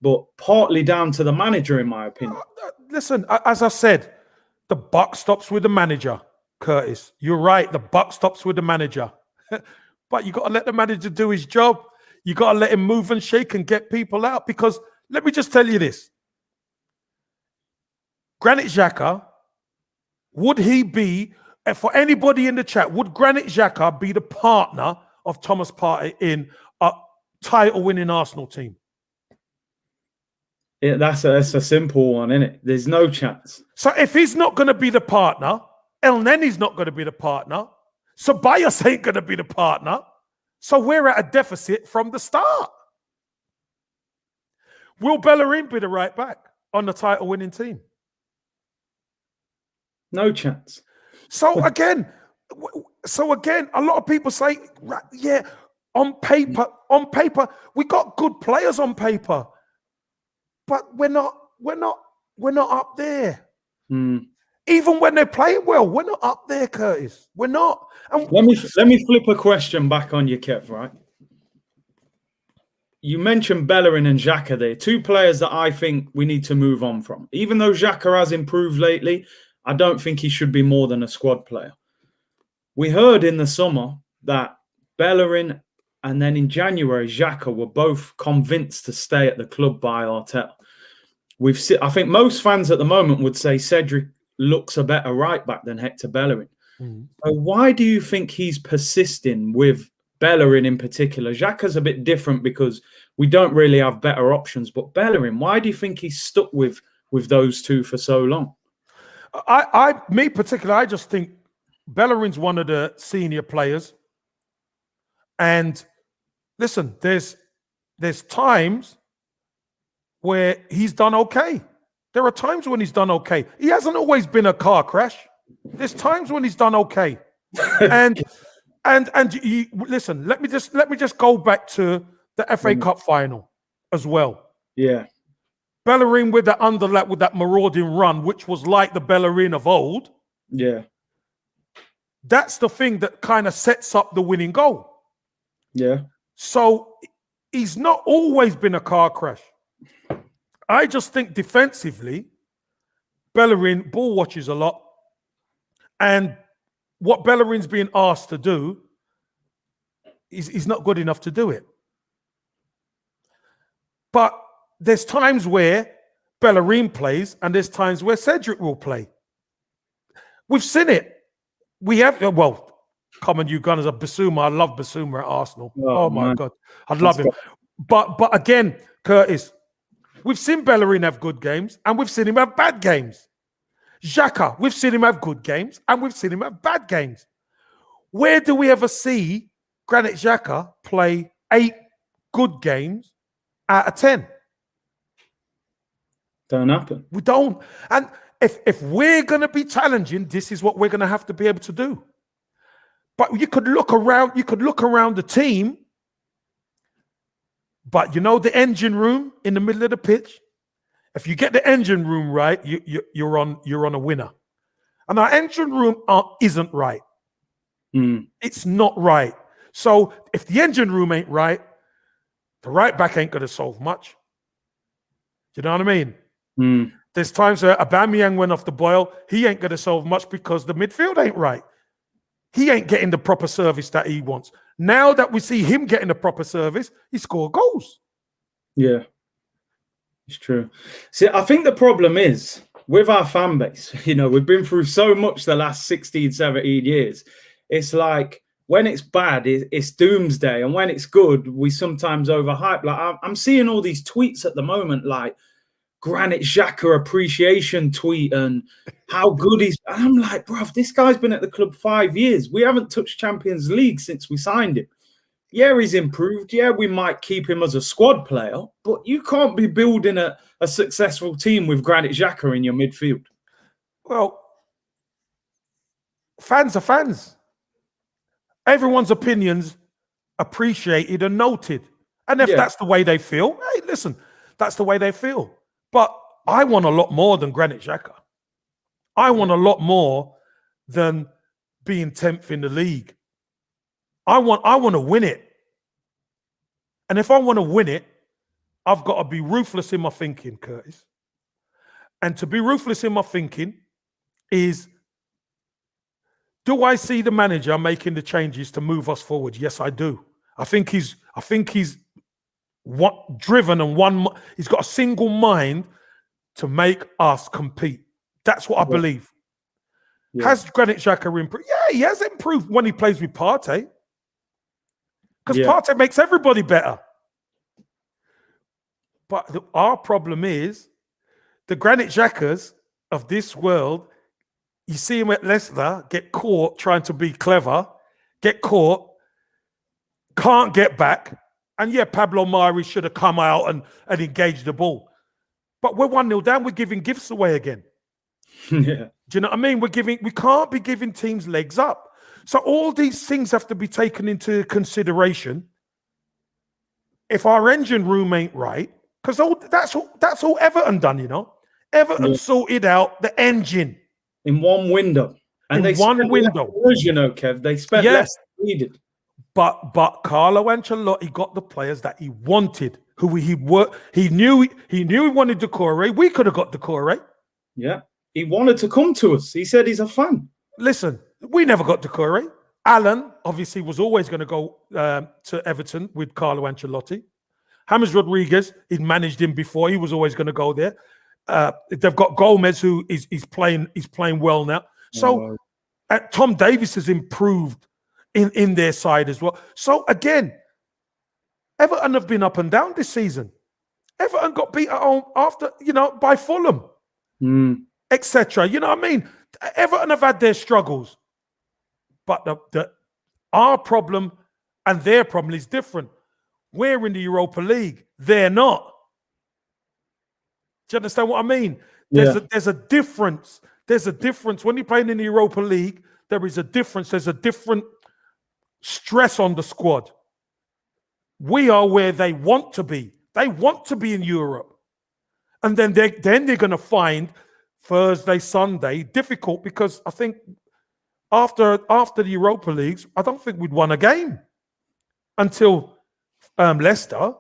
but partly down to the manager, in my opinion. Listen, as I said, the buck stops with the manager, Curtis. You're right. The buck stops with the manager. But you got to let the manager do his job. You got to let him move and shake and get people out. Because let me just tell you this. Granit Xhaka, would he be, for anybody in the chat, would Granit Xhaka be the partner of Thomas Partey in a title-winning Arsenal team? Yeah, that's a simple one, isn't it? There's no chance. So if he's not going to be the partner, El Nenny's not going to be the partner, Ceballos ain't going to be the partner, so we're at a deficit from the start. Will Bellerin be the right back on the title-winning team? No chance. So again, a lot of people say, yeah, on paper, we got good players on paper, but we're not up there. Even when they're playing well, we're not up there, Curtis. We're not. And let me flip a question back on you, Kev, right? You mentioned Bellerin and Xhaka there, two players that I think we need to move on from. Even though Xhaka has improved lately, I don't think he should be more than a squad player. We heard in the summer that Bellerin and then in January, Xhaka were both convinced to stay at the club by Arteta. I think most fans at the moment would say Cedric looks a better right back than Hector Bellerin. So why do you think he's persisting with Bellerin in particular? Xhaka's a bit different because we don't really have better options. But Bellerin, why do you think he's stuck with those two for so long? Me particularly, I just think Bellerin's one of the senior players. And listen, there's times where he's done okay. There are times when he's done okay. He hasn't always been a car crash. There's times when he's done okay. and listen, let me just go back to the FA Cup final as well. Yeah. Bellerin with that underlap, with that marauding run, which was like the Bellerin of old. Yeah. That's the thing that kind of sets up the winning goal. Yeah. So he's not always been a car crash. I just think defensively, Bellerin ball watches a lot. And what Bellerin's being asked to do, he's not good enough to do it. But there's times where Bellerin plays and there's times where Cedric will play. We've seen it. We have, well, common you gunners of Basuma. I love Basuma at Arsenal. Oh my God. I love him. But again, Curtis, we've seen Bellerin have good games and we've seen him have bad games. Xhaka, we've seen him have good games and we've seen him have bad games. Where do we ever see Granit Xhaka play 8 good games out of 10? Don't happen. We don't. And if we're going to be challenging, this is what we're going to have to be able to do. But you could look around the team, but the engine room in the middle of the pitch, if you get the engine room right, you're on a winner. And our engine room isn't right. It's not right. So if the engine room ain't right, the right back ain't going to solve much. Do you know what I mean? There's times where Aubameyang went off the boil. He ain't going to solve much because the midfield ain't right. He ain't getting the proper service that he wants. Now that we see him getting the proper service, he scored goals. Yeah, it's true. See, I think the problem is with our fan base, we've been through so much the last 16, 17 years. It's like when it's bad, it's doomsday. And when it's good, we sometimes overhype. Like I'm seeing all these tweets at the moment, like Granit Xhaka appreciation tweet and how good he's. And I'm like, bruv, this guy's been at the club 5 years. We haven't touched Champions League since we signed him. Yeah, he's improved. Yeah, we might keep him as a squad player, but you can't be building a successful team with Granit Xhaka in your midfield. Well, fans are fans. Everyone's opinions appreciated and noted. And if that's the way they feel, hey, listen, that's the way they feel. But I want a lot more than Granit Xhaka. I want a lot more than being 10th in the league. I want to win it. And if I want to win it, I've got to be ruthless in my thinking, Curtis. And to be ruthless in my thinking is, do I see the manager making the changes to move us forward? Yes, I do. I think he's driven and he's got a single mind to make us compete. That's what I believe. Yeah. Has Granit Xhaka improved? Yeah, he has improved when he plays with Partey. Because Partey makes everybody better. But our problem is the Granit Xhakas of this world. You see him at Leicester get caught trying to be clever, get caught, can't get back. And Pablo Mari should have come out and engaged the ball. But we're 1-0 down. We're giving gifts away again. Yeah. Do you know what I mean? We can't be giving teams legs up. So all these things have to be taken into consideration. If our engine room ain't right, because that's all Everton done, Everton sorted out the engine. In one window. And they spent Kev. They spent less than needed. But Carlo Ancelotti got the players that he wanted, who he knew he wanted Decore. We could have got Decore. Yeah. He wanted to come to us. He said he's a fan. Listen, we never got Decore. Alan, obviously, was always going to go to Everton with Carlo Ancelotti. James Rodriguez, he'd managed him before. He was always going to go there. They've got Gomez, who is playing well now. So Tom Davies has improved in their side as well. So again, Everton have been up and down this season. Everton got beat at home after, by Fulham, etc. You know what I mean? Everton have had their struggles. But our problem and their problem is different. We're in the Europa League. They're not. Do you understand what I mean? There's a difference. There's a difference. When you're playing in the Europa League, there is a difference. There's a different stress on the squad. We are where they want to be. They want to be in Europe. And then they're going to find Thursday, Sunday difficult, because I think after the Europa Leagues, I don't think we'd won a game until Leicester.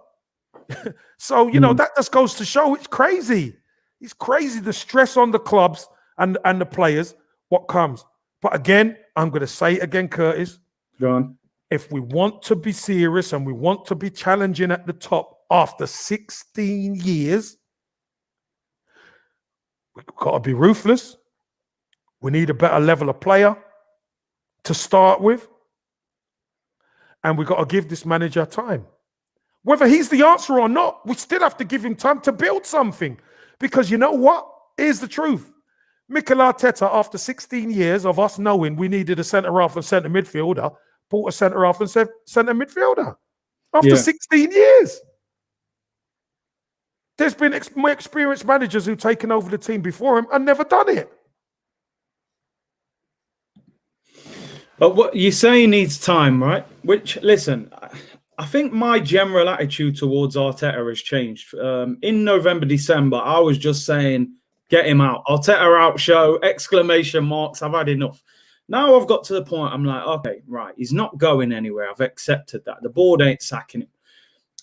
So, that just goes to show it's crazy. It's crazy, the stress on the clubs and the players, what comes. But again, I'm going to say it again, Curtis. Go on. If we want to be serious and we want to be challenging at the top after 16 years, we've got to be ruthless. We need a better level of player to start with. And we've got to give this manager time. Whether he's the answer or not, we still have to give him time to build something. Because you know what? Here's the truth. Mikel Arteta, after 16 years of us knowing we needed a centre-half and centre midfielder, bought a centre-half and centre midfielder. After 16 years. There's been more experienced managers who've taken over the team before him and never done it. But what you say he needs time, right? Which, listen, I think my general attitude towards Arteta has changed. In November, December, I was just saying, get him out. Arteta out show, exclamation marks. I've had enough. Now I've got to the point, I'm like, okay, right. He's not going anywhere. I've accepted that. The board ain't sacking him.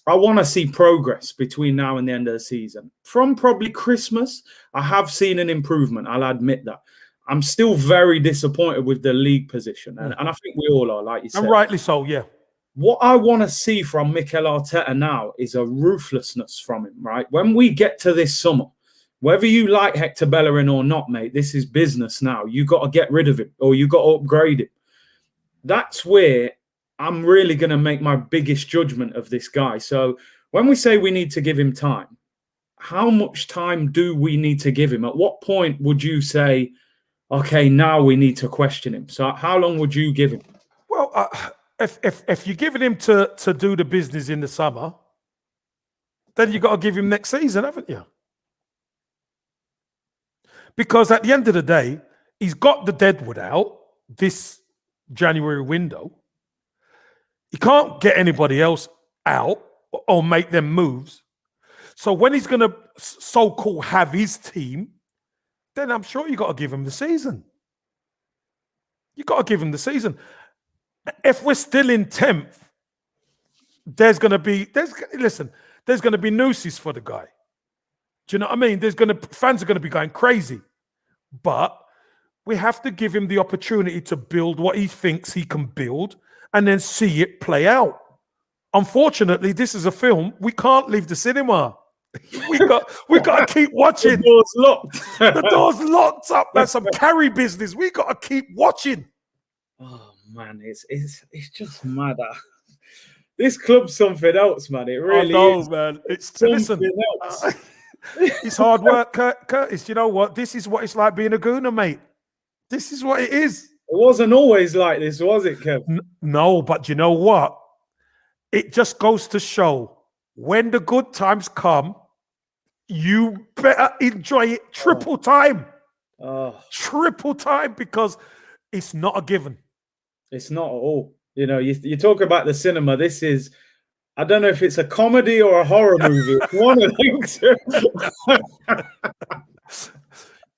I want to see progress between now and the end of the season. From probably Christmas, I have seen an improvement. I'll admit that. I'm still very disappointed with the league position. And I think we all are, like you said. And rightly so, yeah. What I want to see from Mikel Arteta now is a ruthlessness from him, right? When we get to this summer, whether you like Hector Bellerin or not, mate, this is business now. You got to get rid of him or you got to upgrade him. That's where I'm really going to make my biggest judgment of this guy. So when we say we need to give him time, how much time do we need to give him? At what point would you say, okay, now we need to question him? So how long would you give him? Well, if you're giving him to do the business in the summer, then you got to give him next season, haven't you? Because at the end of the day, he's got the deadwood out this January window. He can't get anybody else out or make them moves. So when he's going to so-called have his team, then I'm sure you got to give him the season. You got to give him the season. If we're still in 10th, there's going to be nooses for the guy. Do you know what I mean? Fans are going to be going crazy. But we have to give him the opportunity to build what he thinks he can build and then see it play out. Unfortunately, this is a film. We can't leave the cinema. we got to keep watching. The door's locked. The door's locked up. That's some carry business. We got to keep watching. Oh man, it's just mad. This club's something else, man. It really is, man. It's something else. It's hard work, Curtis. You know what? This is what it's like being a gooner, mate. This is what it is. It wasn't always like this, was it, Kev? No, but you know what? It just goes to show when the good times come, you better enjoy it triple time. Triple time, because it's not a given. It's not at all. You know, you talk about the cinema. This is, I don't know if it's a comedy or a horror movie. It's one of those.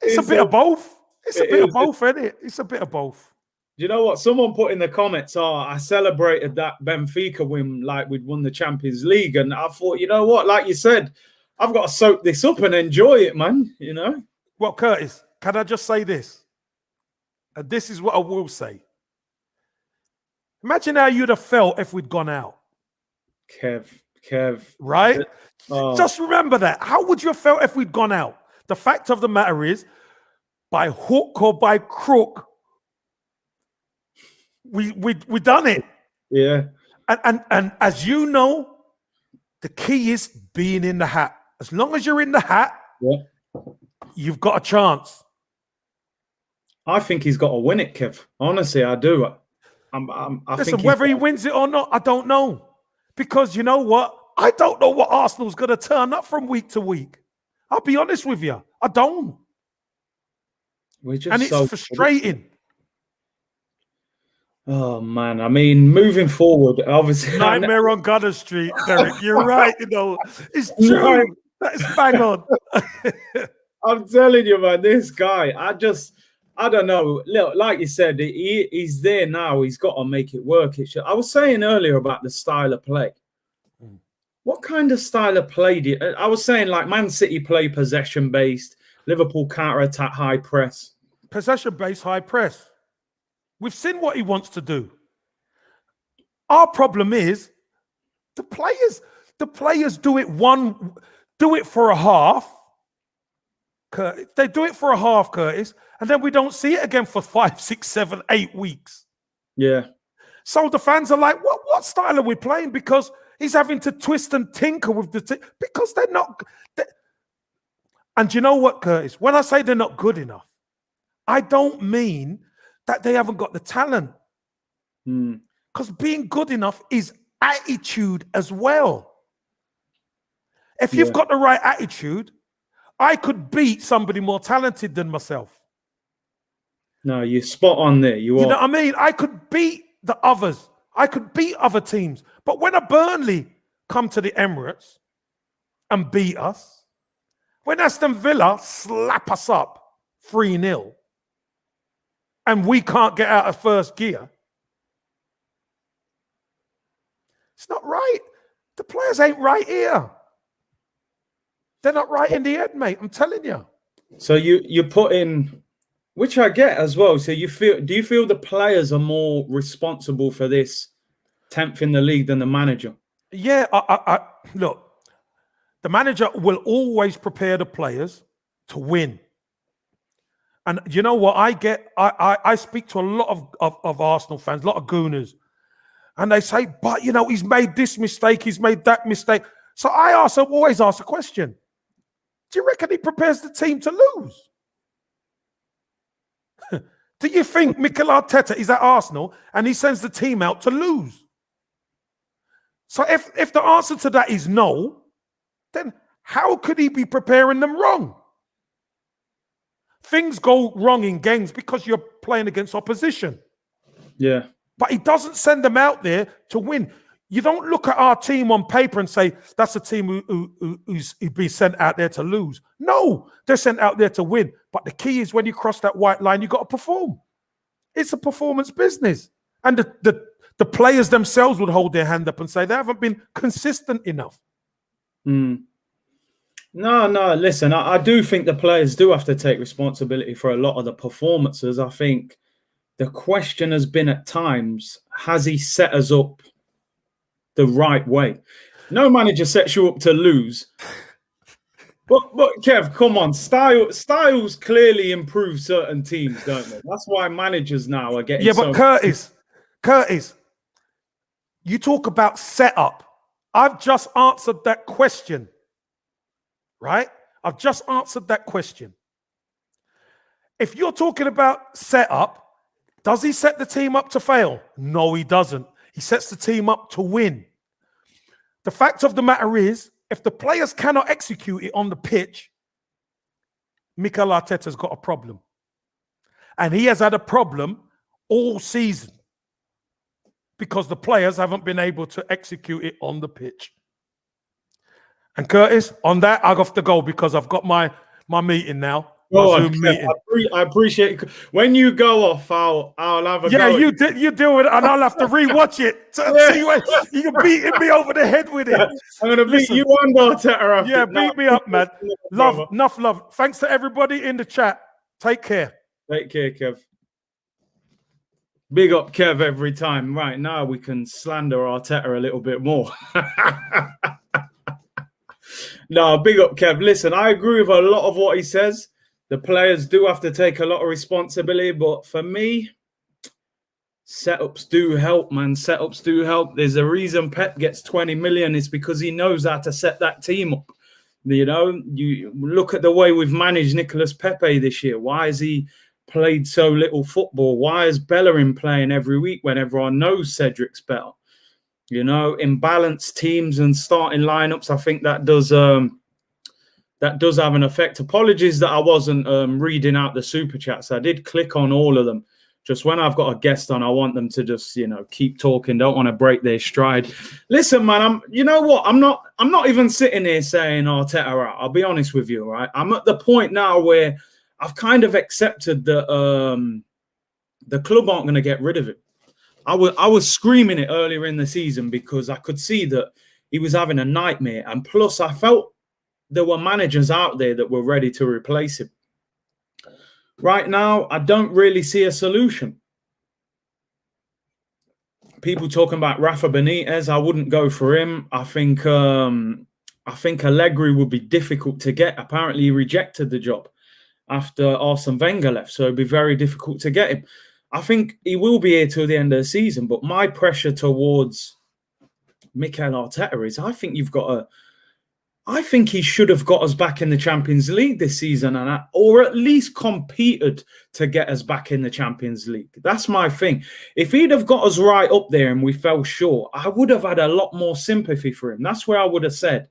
It's a bit of both. It's a bit of both, isn't it? It's a bit of both. You know what? Someone put in the comments, I celebrated that Benfica win like we'd won the Champions League. And I thought, you know what? Like you said, I've got to soak this up and enjoy it, man. You know? Well, Curtis, can I just say this? And this is what I will say. Imagine how you'd have felt if we'd gone out. Kev. Right? Just remember that. How would you have felt if we'd gone out? The fact of the matter is, by hook or by crook, we done it. Yeah. And as you know, the key is being in the hat. As long as you're in the hat, you've got a chance. I think he's got to win it, Kev. Honestly, I do. Listen, whether he wins it or not, I don't know. Because you know what? I don't know what Arsenal's going to turn up from week to week. I'll be honest with you. I don't. And it's frustrating. Oh, man. I mean, moving forward, obviously. Nightmare on Gunner Street, Derek. You're right. You know, it's true. That is bang on. I'm telling you, man, this guy, I don't know. Look, like you said, he's there now. He's got to make it work. I was saying earlier about the style of play. What kind of style of play I was saying, like, Man City play possession-based, Liverpool counter-attack, high press. Possession-based, high press. We've seen what he wants to do. Our problem is the players do it for a half. They do it for a half, Curtis, and then we don't see it again for 5, 6, 7, 8 weeks. Yeah. So the fans are like, what style are we playing? Because he's having to twist and tinker with because they're not. And you know what, Curtis? When I say they're not good enough, I don't mean that they haven't got the talent. Because being good enough is attitude as well. If you've got the right attitude, I could beat somebody more talented than myself. No, you're spot on there. You know what I mean? I could beat the others. I could beat other teams. But when a Burnley come to the Emirates and beat us, when Aston Villa slap us up 3-0 and we can't get out of first gear, it's not right. The players ain't right here. They're not right in the head, mate. I'm telling you. So you put in, which I get as well. So do you feel the players are more responsible for this 10th in the league than the manager? Yeah, look, the manager will always prepare the players to win. And you know what I get? I speak to a lot of Arsenal fans, a lot of gooners, and they say, but he's made this mistake, he's made that mistake. So I always ask a question. Do you reckon he prepares the team to lose? Do you think Mikel Arteta is at Arsenal and he sends the team out to lose? So if the answer to that is no, then how could he be preparing them wrong? Things go wrong in games because you're playing against opposition. Yeah. But he doesn't send them out there to win. You don't look at our team on paper and say, that's a team who's been sent out there to lose. No, they're sent out there to win. But the key is when you cross that white line, you've got to perform. It's a performance business. And the players themselves would hold their hand up and say they haven't been consistent enough. No, listen, I do think the players do have to take responsibility for a lot of the performances. I think the question has been at times, has he set us up the right way? No manager sets you up to lose. But Kev, come on, styles clearly improve certain teams, don't they? That's why managers now are getting. Yeah, but Curtis, you talk about setup. I've just answered that question. Right? I've just answered that question. If you're talking about setup, does he set the team up to fail? No, he doesn't. He sets the team up to win. The fact of the matter is, if the players cannot execute it on the pitch, Mikel Arteta's got a problem. And he has had a problem all season because the players haven't been able to execute it on the pitch. And Curtis, on that, I have to go because I've got my meeting now. I appreciate it. When you go off, I'll have a go. Yeah, you deal with it, and I'll have to rewatch it to see when you're beating me over the head with it. I'm gonna beat you and Arteta. Yeah, beat me up, man. Love, enough love. Thanks to everybody in the chat. Take care. Take care, Kev. Big up Kev every time. Right now we can slander Arteta a little bit more. No, big up Kev. Listen, I agree with a lot of what he says. The players do have to take a lot of responsibility, but for me, setups do help, man. Setups do help. There's a reason Pep gets 20 million. It's because he knows how to set that team up. You look at the way we've managed Nicolas Pepe this year. Why has he played so little football? Why is Bellerin playing every week when everyone knows Cedric's better? Imbalanced teams and starting lineups. I think that does have an effect. Apologies that I wasn't reading out the super chats. I did click on all of them. Just when I've got a guest on, I want them to just keep talking. Don't want to break their stride. Listen, man, I'm not even sitting here saying Arteta out. I'll be honest with you, right? I'm at the point now where I've kind of accepted that the club aren't going to get rid of it. I was screaming it earlier in the season because I could see that he was having a nightmare. And plus, I felt there were managers out there that were ready to replace him. Right now, I don't really see a solution. People talking about Rafa Benitez, I wouldn't go for him. I think Allegri would be difficult to get. Apparently, he rejected the job after Arsene Wenger left, so it'd be very difficult to get him. I think he will be here till the end of the season, but my pressure towards Mikel Arteta is I think you've got I think he should have got us back in the Champions League this season, or at least competed to get us back in the Champions League. That's my thing. If he'd have got us right up there and we fell short, I would have had a lot more sympathy for him. That's where I would have said,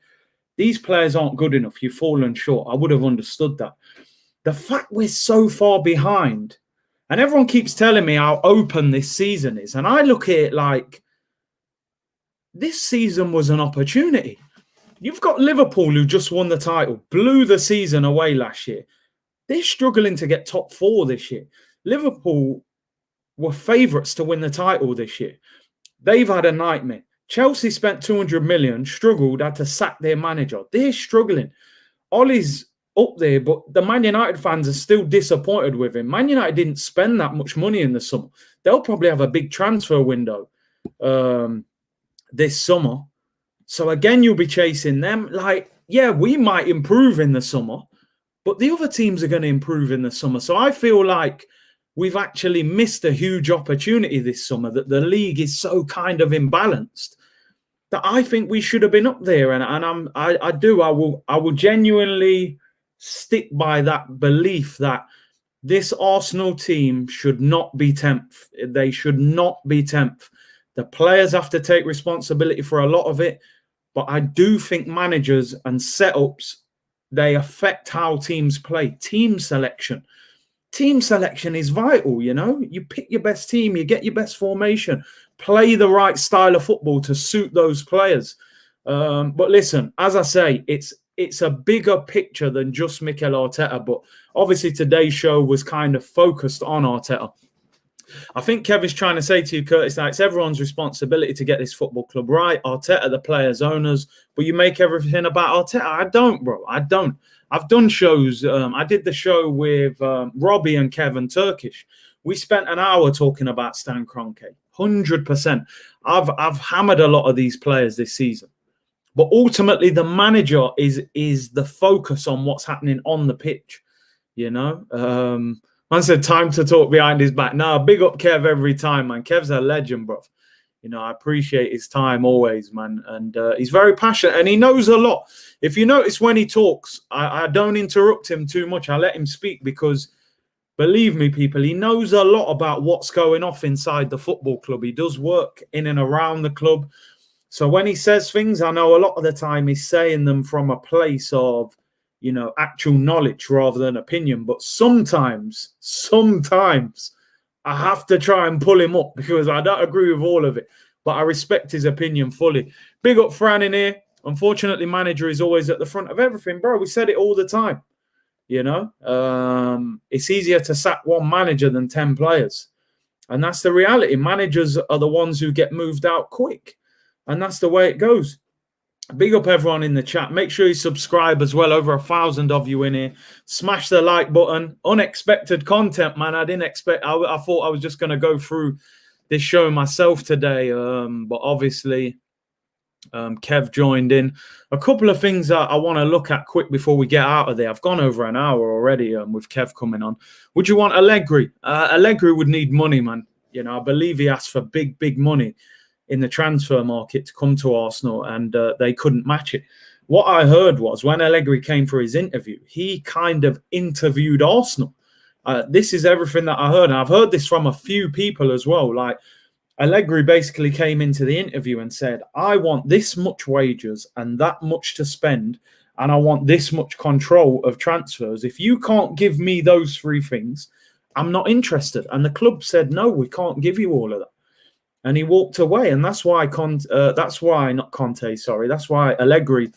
these players aren't good enough. You've fallen short. I would have understood that. The fact we're so far behind, and everyone keeps telling me how open this season is, and I look at it like this season was an opportunity. You've got Liverpool, who just won the title, blew the season away last year. They're struggling to get top 4 this year. Liverpool were favourites to win the title this year. They've had a nightmare. Chelsea spent 200 million, struggled, had to sack their manager. They're struggling. Ollie's up there, but the Man United fans are still disappointed with him. Man United didn't spend that much money in the summer. They'll probably have a big transfer window this summer. So again, you'll be chasing them. Like, yeah, we might improve in the summer, but the other teams are going to improve in the summer. So I feel like we've actually missed a huge opportunity this summer, that the league is so kind of imbalanced that I think we should have been up there. And I will genuinely stick by that belief that this Arsenal team should not be 10th. They should not be 10th. The players have to take responsibility for a lot of it. But I do think managers and setups, they affect how teams play. Team selection. Team selection is vital, you know. You pick your best team, you get your best formation, play the right style of football to suit those players. But listen, as I say, it's a bigger picture than just Mikel Arteta. But obviously today's show was kind of focused on Arteta. I think Kevin's trying to say to you, Curtis, that it's everyone's responsibility to get this football club right. Arteta, the players, owners, but you make everything about Arteta. I don't, bro. I don't. I've done shows. I did the show with Robbie and Kevin Turkish. We spent an hour talking about Stan Kroenke. 100%. I've hammered a lot of these players this season. But ultimately, the manager is the focus on what's happening on the pitch, you know. Man said time to talk behind his back. Nah, big up Kev every time, man. Kev's a legend, bro. You know, I appreciate his time always, man. And he's very passionate and he knows a lot. If you notice when he talks, I don't interrupt him too much. I let him speak because, believe me, people, he knows a lot about what's going off inside the football club. He does work in and around the club. So when he says things, I know a lot of the time he's saying them from a place of, you know, actual knowledge rather than opinion. But sometimes I have to try and pull him up because I don't agree with all of it. But I respect his opinion fully. Big up Fran in here. Unfortunately, manager is always at the front of everything, bro. We said it all the time. You know, it's easier to sack one manager than 10 players. And that's the reality. Managers are the ones who get moved out quick. And that's the way it goes. Big up everyone in the chat. Make sure you subscribe as well. Over 1,000 of you in here. Smash the like button. Unexpected content, man. I didn't expect. I thought I was just going to go through this show myself today. But obviously, Kev joined in. A couple of things I want to look at quick before we get out of there. I've gone over an hour already with Kev coming on. Would you want Allegri? Allegri would need money, man. You know, I believe he asked for big money in the transfer market to come to Arsenal, and they couldn't match it. What I heard was when Allegri came for his interview, he kind of interviewed Arsenal. This is everything that I heard, and I've heard this from a few people as well. Like, Allegri basically came into the interview and said, I want this much wages and that much to spend, and I want this much control of transfers. If you can't give me those three things, I'm not interested. And the club said, no, we can't give you all of that. And he walked away, and that's why that's why Allegri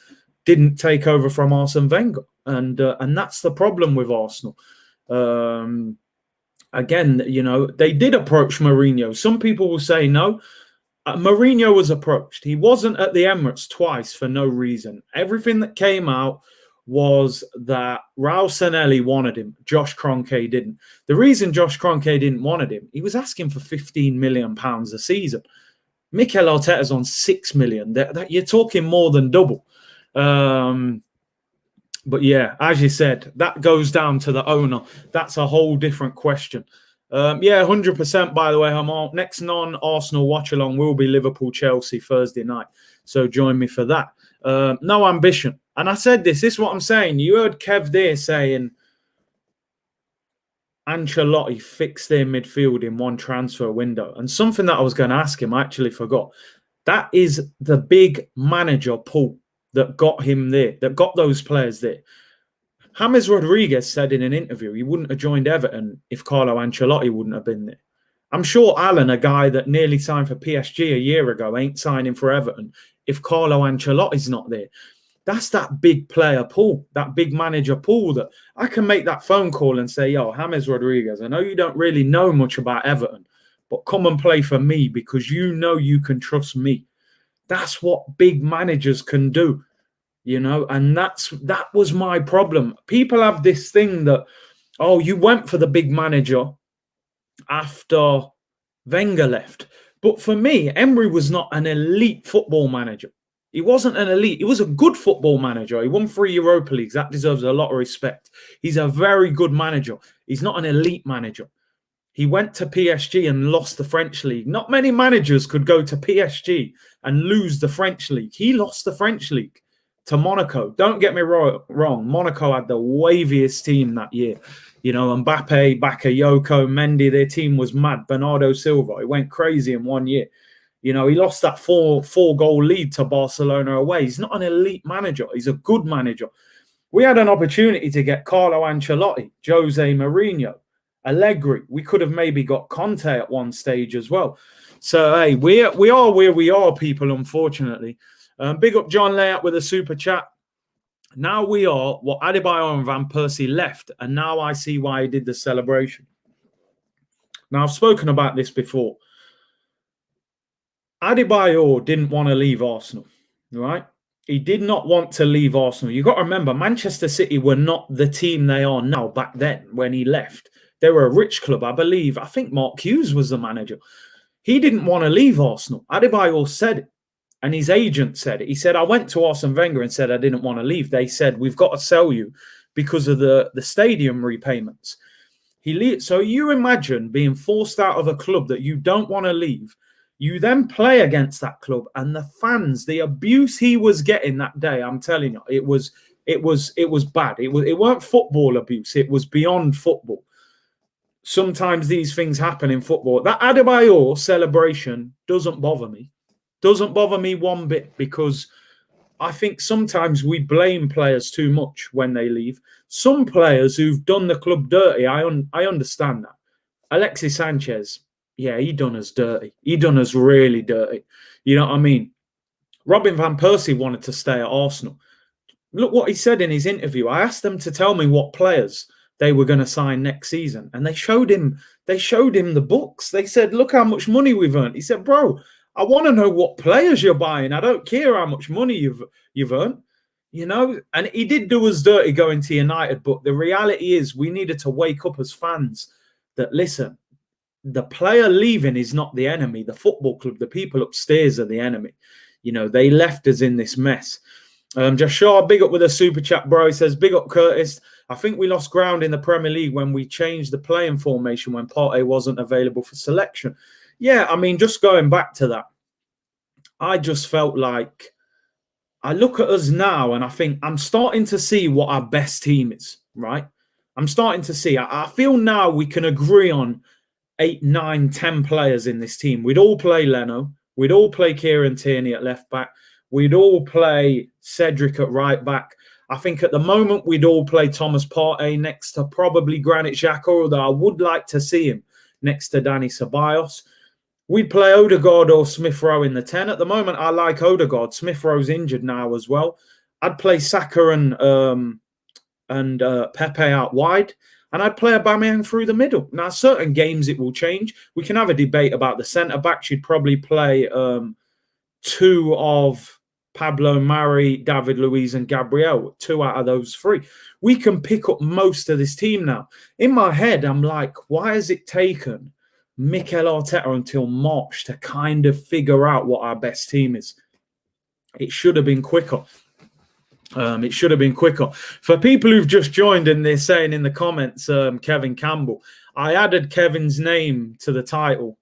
didn't take over from Arsene Wenger, and that's the problem with Arsenal. Again, you know, they did approach Mourinho. Some people will say no. Mourinho was approached. He wasn't at the Emirates twice for no reason. Everything that came out was that Raul Sanelli wanted him. Josh Kroenke didn't. The reason Josh Kroenke didn't want him, he was asking for £15 million a season. Mikel Arteta's on £6 million. You're talking more than double. But yeah, as you said, that goes down to the owner. That's a whole different question. Yeah, 100%, by the way, Hamal. Next non-Arsenal watch-along will be Liverpool-Chelsea Thursday night. So join me for that. No ambition. And I said this is what I'm saying. You heard Kev there saying Ancelotti fixed their midfield in one transfer window. And something that I was going to ask him, I actually forgot. That is the big manager pull that got him there, that got those players there. James Rodriguez said in an interview he wouldn't have joined Everton if Carlo Ancelotti wouldn't have been there. I'm sure Alan, a guy that nearly signed for PSG a year ago, ain't signing for Everton if Carlo Ancelotti's not there. That's that big player pool, that big manager pool that I can make that phone call and say, yo, James Rodriguez, I know you don't really know much about Everton, but come and play for me because you know you can trust me. That's what big managers can do, you know, and that was my problem. People have this thing that, oh, you went for the big manager after Wenger left. But for me, Emery was not an elite football manager. He wasn't an elite. He was a good football manager. He won 3 Europa Leagues. That deserves a lot of respect. He's a very good manager. He's not an elite manager. He went to PSG and lost the French league. Not many managers could go to PSG and lose the French league. He lost the French league to Monaco. Don't get me wrong. Monaco had the waviest team that year. You know, Mbappe, Bakayoko, Mendy, their team was mad. Bernardo Silva, it went crazy in 1 year. You know, he lost that four-goal lead to Barcelona away. He's not an elite manager. He's a good manager. We had an opportunity to get Carlo Ancelotti, Jose Mourinho, Allegri. We could have maybe got Conte at one stage as well. So, hey, we are where we are, people, unfortunately. Big up John Layout with a super chat. Now we are what Adebayor and Van Persie left, and now I see why he did the celebration. Now, I've spoken about this before. Adebayor didn't want to leave Arsenal, right? He did not want to leave Arsenal. You've got to remember, Manchester City were not the team they are now back then when he left. They were a rich club, I believe. I think Mark Hughes was the manager. He didn't want to leave Arsenal. Adebayor said it, and his agent said it. He said, I went to Arsene Wenger and said I didn't want to leave. They said, we've got to sell you because of the stadium repayments. So you imagine being forced out of a club that you don't want to leave. You then play against that club, and the fans, the abuse he was getting that day, I'm telling you, it was bad. It weren't football abuse. It was beyond football. Sometimes these things happen in football. That Adebayor celebration doesn't bother me. Doesn't bother me one bit, because I think sometimes we blame players too much when they leave. Some players who've done the club dirty, I understand that. Alexis Sanchez, yeah, he done us dirty. He done us really dirty. You know what I mean? Robin Van Persie wanted to stay at Arsenal. Look what he said in his interview. I asked them to tell me what players they were going to sign next season, and they showed him the books. They said, look how much money we've earned. He said, bro, I want to know what players you're buying. I don't care how much money you've earned. You know, and he did do us dirty going to United, but the reality is we needed to wake up as fans that, listen, the player leaving is not the enemy. The football club, the people upstairs are the enemy. You know, they left us in this mess. Joshua, big up with a super chat, bro. He says, big up, Curtis. I think we lost ground in the Premier League when we changed the playing formation when Partey wasn't available for selection. Yeah, I mean, just going back to that, I just felt like I look at us now and I think I'm starting to see what our best team is, right? I'm starting to see. I feel now we can agree on 8, 9, 10 players in this team. We'd all play Leno. We'd all play Kieran Tierney at left back. We'd all play Cedric at right back. I think at the moment we'd all play Thomas Partey next to probably Granit Xhaka, although I would like to see him next to Dani Ceballos. We'd play Odegaard or Smith Rowe in the 10. At the moment, I like Odegaard. Smith Rowe's injured now as well. I'd play Saka and Pepe out wide. And I'd play Aubameyang through the middle. Now, certain games it will change. We can have a debate about the centre-backs. You'd probably play 2 of Pablo Mari, David Luiz and Gabriel. 2 out of those 3. We can pick up most of this team now. In my head, I'm like, why has it taken Mikel Arteta until March to kind of figure out what our best team is? It should have been quicker. It should have been quicker. For people who've just joined and they're saying in the comments, Kevin Campbell, I added Kevin's name to the title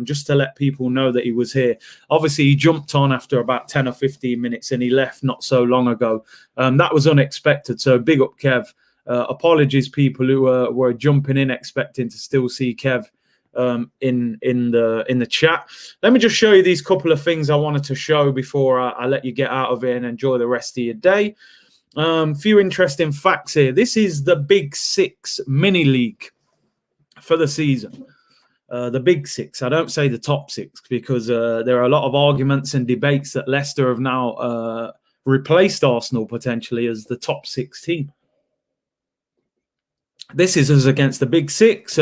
just to let people know that he was here. Obviously, he jumped on after about 10 or 15 minutes and he left not so long ago. That was unexpected. So big up, Kev. Apologies, people who were jumping in expecting to still see Kev in the chat. Let me just show you these couple of things I wanted to show before I let you get out of here and enjoy the rest of your day. Few interesting facts here. This is the Big Six mini league for the season. The Big Six. I don't say the top six because there are a lot of arguments and debates that Leicester have now replaced Arsenal potentially as the top 6 team. This is us against the Big Six.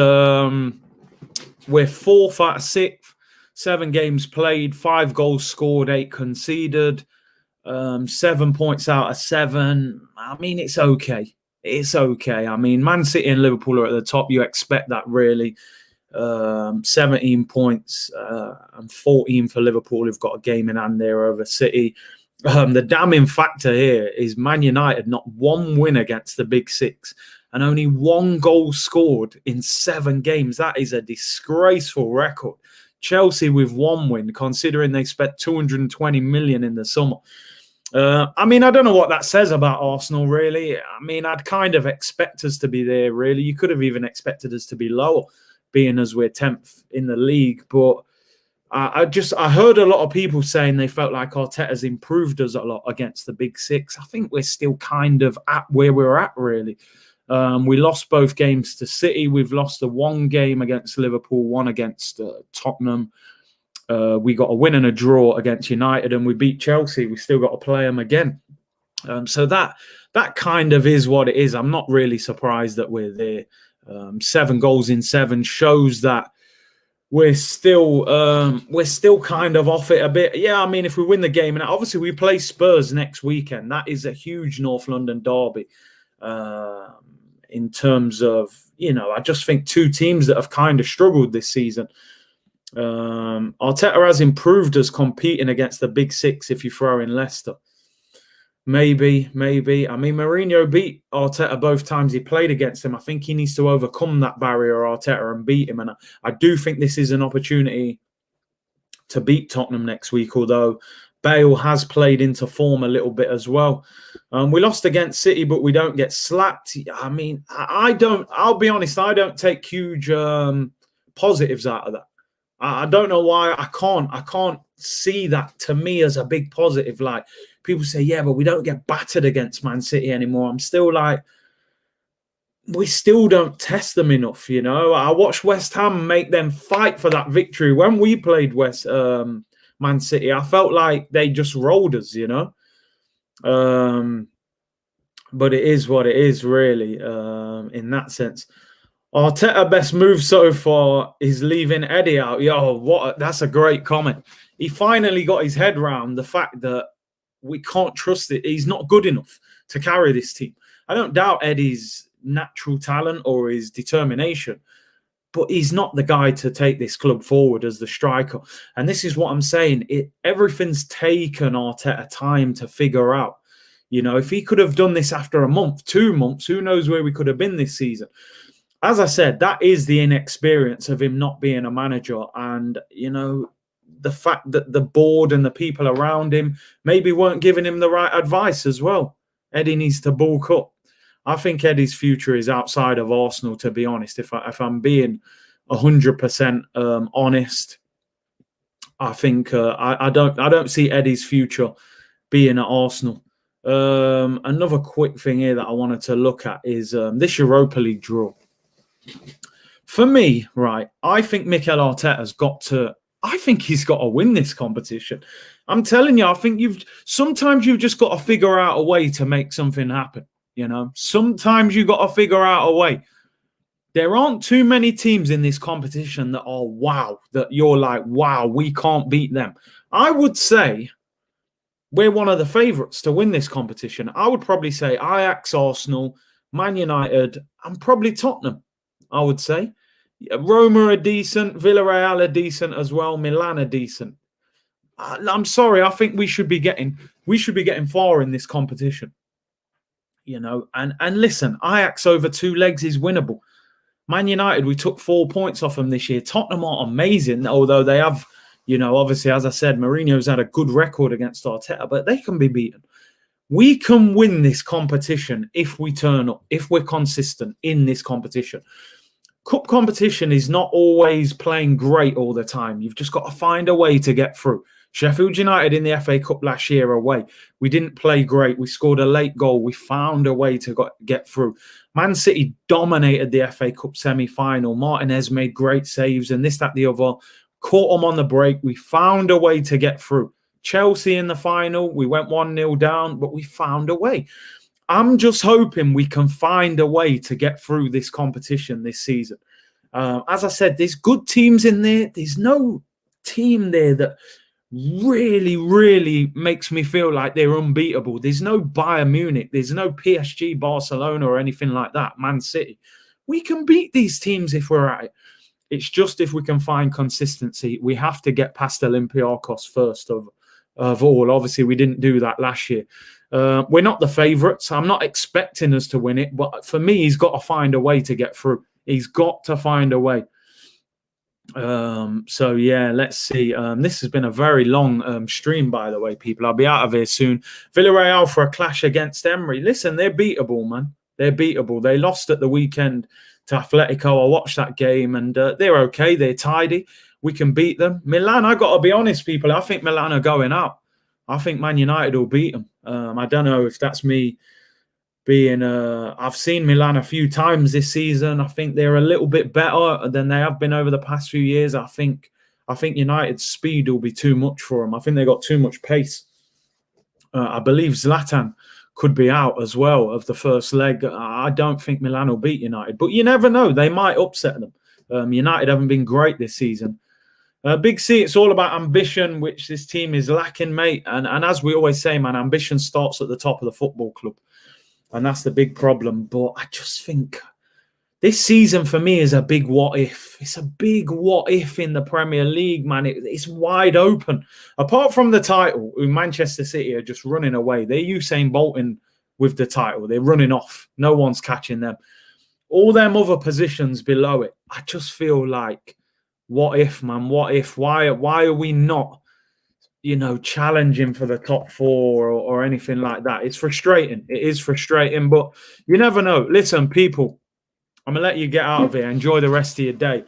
We're 4th out of 6th, 7 games played, 5 goals scored, 8 conceded, 7 points out of 7. I mean, it's okay. It's okay. I mean, Man City and Liverpool are at the top. You expect that, really. 17 points and 14 for Liverpool, who've got a game in hand there over City. The damning factor here is Man United not 1 win against the Big Six and only 1 goal scored in 7 games. That is a disgraceful record. Chelsea with 1 win, considering they spent 220 million in the summer. I mean, I don't know what that says about Arsenal, really. I mean, I'd kind of expect us to be there, really. You could have even expected us to be lower, being as we're 10th in the league. But I heard a lot of people saying they felt like Arteta's improved us a lot against the Big Six. I think we're still kind of at where we're at, really. We lost both games to City. We've lost the 1 game against Liverpool, 1 against Tottenham. We got a win and a draw against United, and we beat Chelsea. We still got to play them again. So that kind of is what it is. I'm not really surprised that we're there. 7 goals in 7 shows that we're still kind of off it a bit. Yeah, I mean, if we win the game, and obviously we play Spurs next weekend, that is a huge North London derby. In terms of, I just think 2 teams that have kind of struggled this season. Arteta has improved us competing against the Big Six if you throw in Leicester. Maybe. I mean, Mourinho beat Arteta both times he played against him. I think he needs to overcome that barrier, Arteta, and beat him. And I do think this is an opportunity to beat Tottenham next week, although Bale has played into form a little bit as well. We lost against City, but we don't get slapped. I mean, I'll be honest, I don't take huge positives out of that. I don't know why. I can't see that, to me, as a big positive. Like, people say, yeah, but we don't get battered against Man City anymore. I'm still like, we still don't test them enough, I watched West Ham make them fight for that victory. When we played Man City, I felt like they just rolled us, But it is what it is, really, in that sense. Arteta best move so far is leaving Eddie out. That's a great comment. He finally got his head around the fact that we can't trust it. He's not good enough to carry this team. I don't doubt Eddie's natural talent or his determination, but he's not the guy to take this club forward as the striker. And this is what I'm saying. Everything's taken Arteta time to figure out. If he could have done this after a month, 2 months, who knows where we could have been this season. As I said, that is the inexperience of him not being a manager. And, the fact that the board and the people around him maybe weren't giving him the right advice as well. Eddie needs to bulk up. I think Eddie's future is outside of Arsenal, to be honest. If I'm being 100% honest, I think I don't see Eddie's future being at Arsenal. Another quick thing here that I wanted to look at is this Europa League draw. For me, right, I think Mikel Arteta's he's got to win this competition. I'm telling you, I think sometimes you've just got to figure out a way to make something happen. Sometimes you've got to figure out a way. There aren't too many teams in this competition that are that you're like, wow, we can't beat them. I would say we're one of the favourites to win this competition. I would probably say Ajax, Arsenal, Man United, and probably Tottenham, I would say. Roma are decent. Villarreal are decent as well. Milan are decent. I'm sorry. I think we should be getting far in this competition. And listen, Ajax over 2 legs is winnable. Man United, we took 4 points off them this year. Tottenham are amazing, although they have, you know, obviously, as I said, Mourinho's had a good record against Arteta, but they can be beaten. We can win this competition if we turn up, if we're consistent in this competition. Cup competition is not always playing great all the time. You've just got to find a way to get through. Sheffield United in the FA Cup last year away, we didn't play great. We scored a late goal. We found a way to get through. Man City dominated the FA Cup semi-final. Martinez made great saves and this, that, the other. Caught them on the break. We found a way to get through. Chelsea in the final, we went 1-0 down, but we found a way. I'm just hoping we can find a way to get through this competition this season. As I said, there's good teams in there. There's no team there that really, really makes me feel like they're unbeatable. There's no Bayern Munich. There's no PSG, Barcelona, or anything like that. Man City. We can beat these teams if we're at it. It's just if we can find consistency. We have to get past Olympiacos first of all. Obviously, we didn't do that last year. We're not the favourites. I'm not expecting us to win it. But for me, he's got to find a way to get through. He's got to find a way. So, yeah, let's see. This has been a very long stream, by the way, people. I'll be out of here soon. Villarreal for a clash against Emery. Listen, they're beatable, man. They're beatable. They lost at the weekend to Atletico. I watched that game, and they're okay. They're tidy. We can beat them. Milan, I got to be honest, people. I think Milan are going out. I think Man United will beat them. I don't know if that's me being... I've seen Milan a few times this season. I think they're a little bit better than they have been over the past few years. I think United's speed will be too much for them. I think they got too much pace. I believe Zlatan could be out as well of the first leg. I don't think Milan will beat United, but you never know. They might upset them. United haven't been great this season. Big C, it's all about ambition, which this team is lacking, mate. And as we always say, man, ambition starts at the top of the football club. And that's the big problem. But I just think this season for me is a big what if. It's a big what if in the Premier League, man. It's wide open. Apart from the title, Manchester City are just running away. They're Usain Bolting with the title. They're running off. No one's catching them. All them other positions below it, I just feel like, what if, man? What if? Why are we not, you know, challenging for the top four or anything like that? It's frustrating. It is frustrating, but you never know. Listen, people, I'm going to let you get out of here. Enjoy the rest of your day.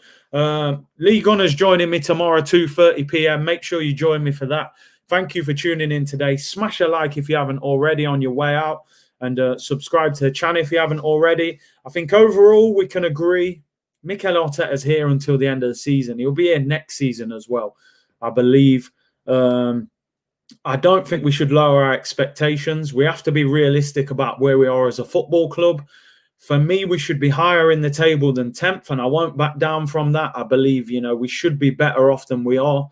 Lee Gunner's joining me tomorrow, 2:30 p.m. Make sure you join me for that. Thank you for tuning in today. Smash a like if you haven't already on your way out, and subscribe to the channel if you haven't already. I think overall we can agree Mikel Arteta's here until the end of the season. He'll be here next season as well, I believe. I don't think we should lower our expectations. We have to be realistic about where we are as a football club. For me, we should be higher in the table than 10th, and I won't back down from that. I believe, you know, we should be better off than we are.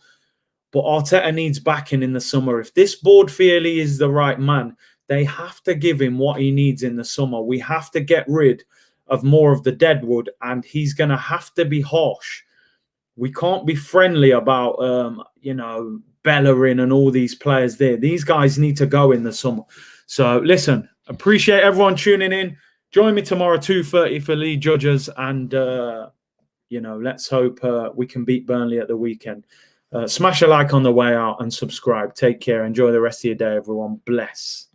But Arteta needs backing in the summer. If this board feel he is the right man, they have to give him what he needs in the summer. We have to get rid of more of the deadwood, and he's going to have to be harsh. We can't be friendly about, you know, Bellerin and all these players there. These guys need to go in the summer. So, listen, appreciate everyone tuning in. Join me tomorrow, 2:30 for Lee Judges. And, you know, let's hope we can beat Burnley at the weekend. Smash a like on the way out and subscribe. Take care. Enjoy the rest of your day, everyone. Bless.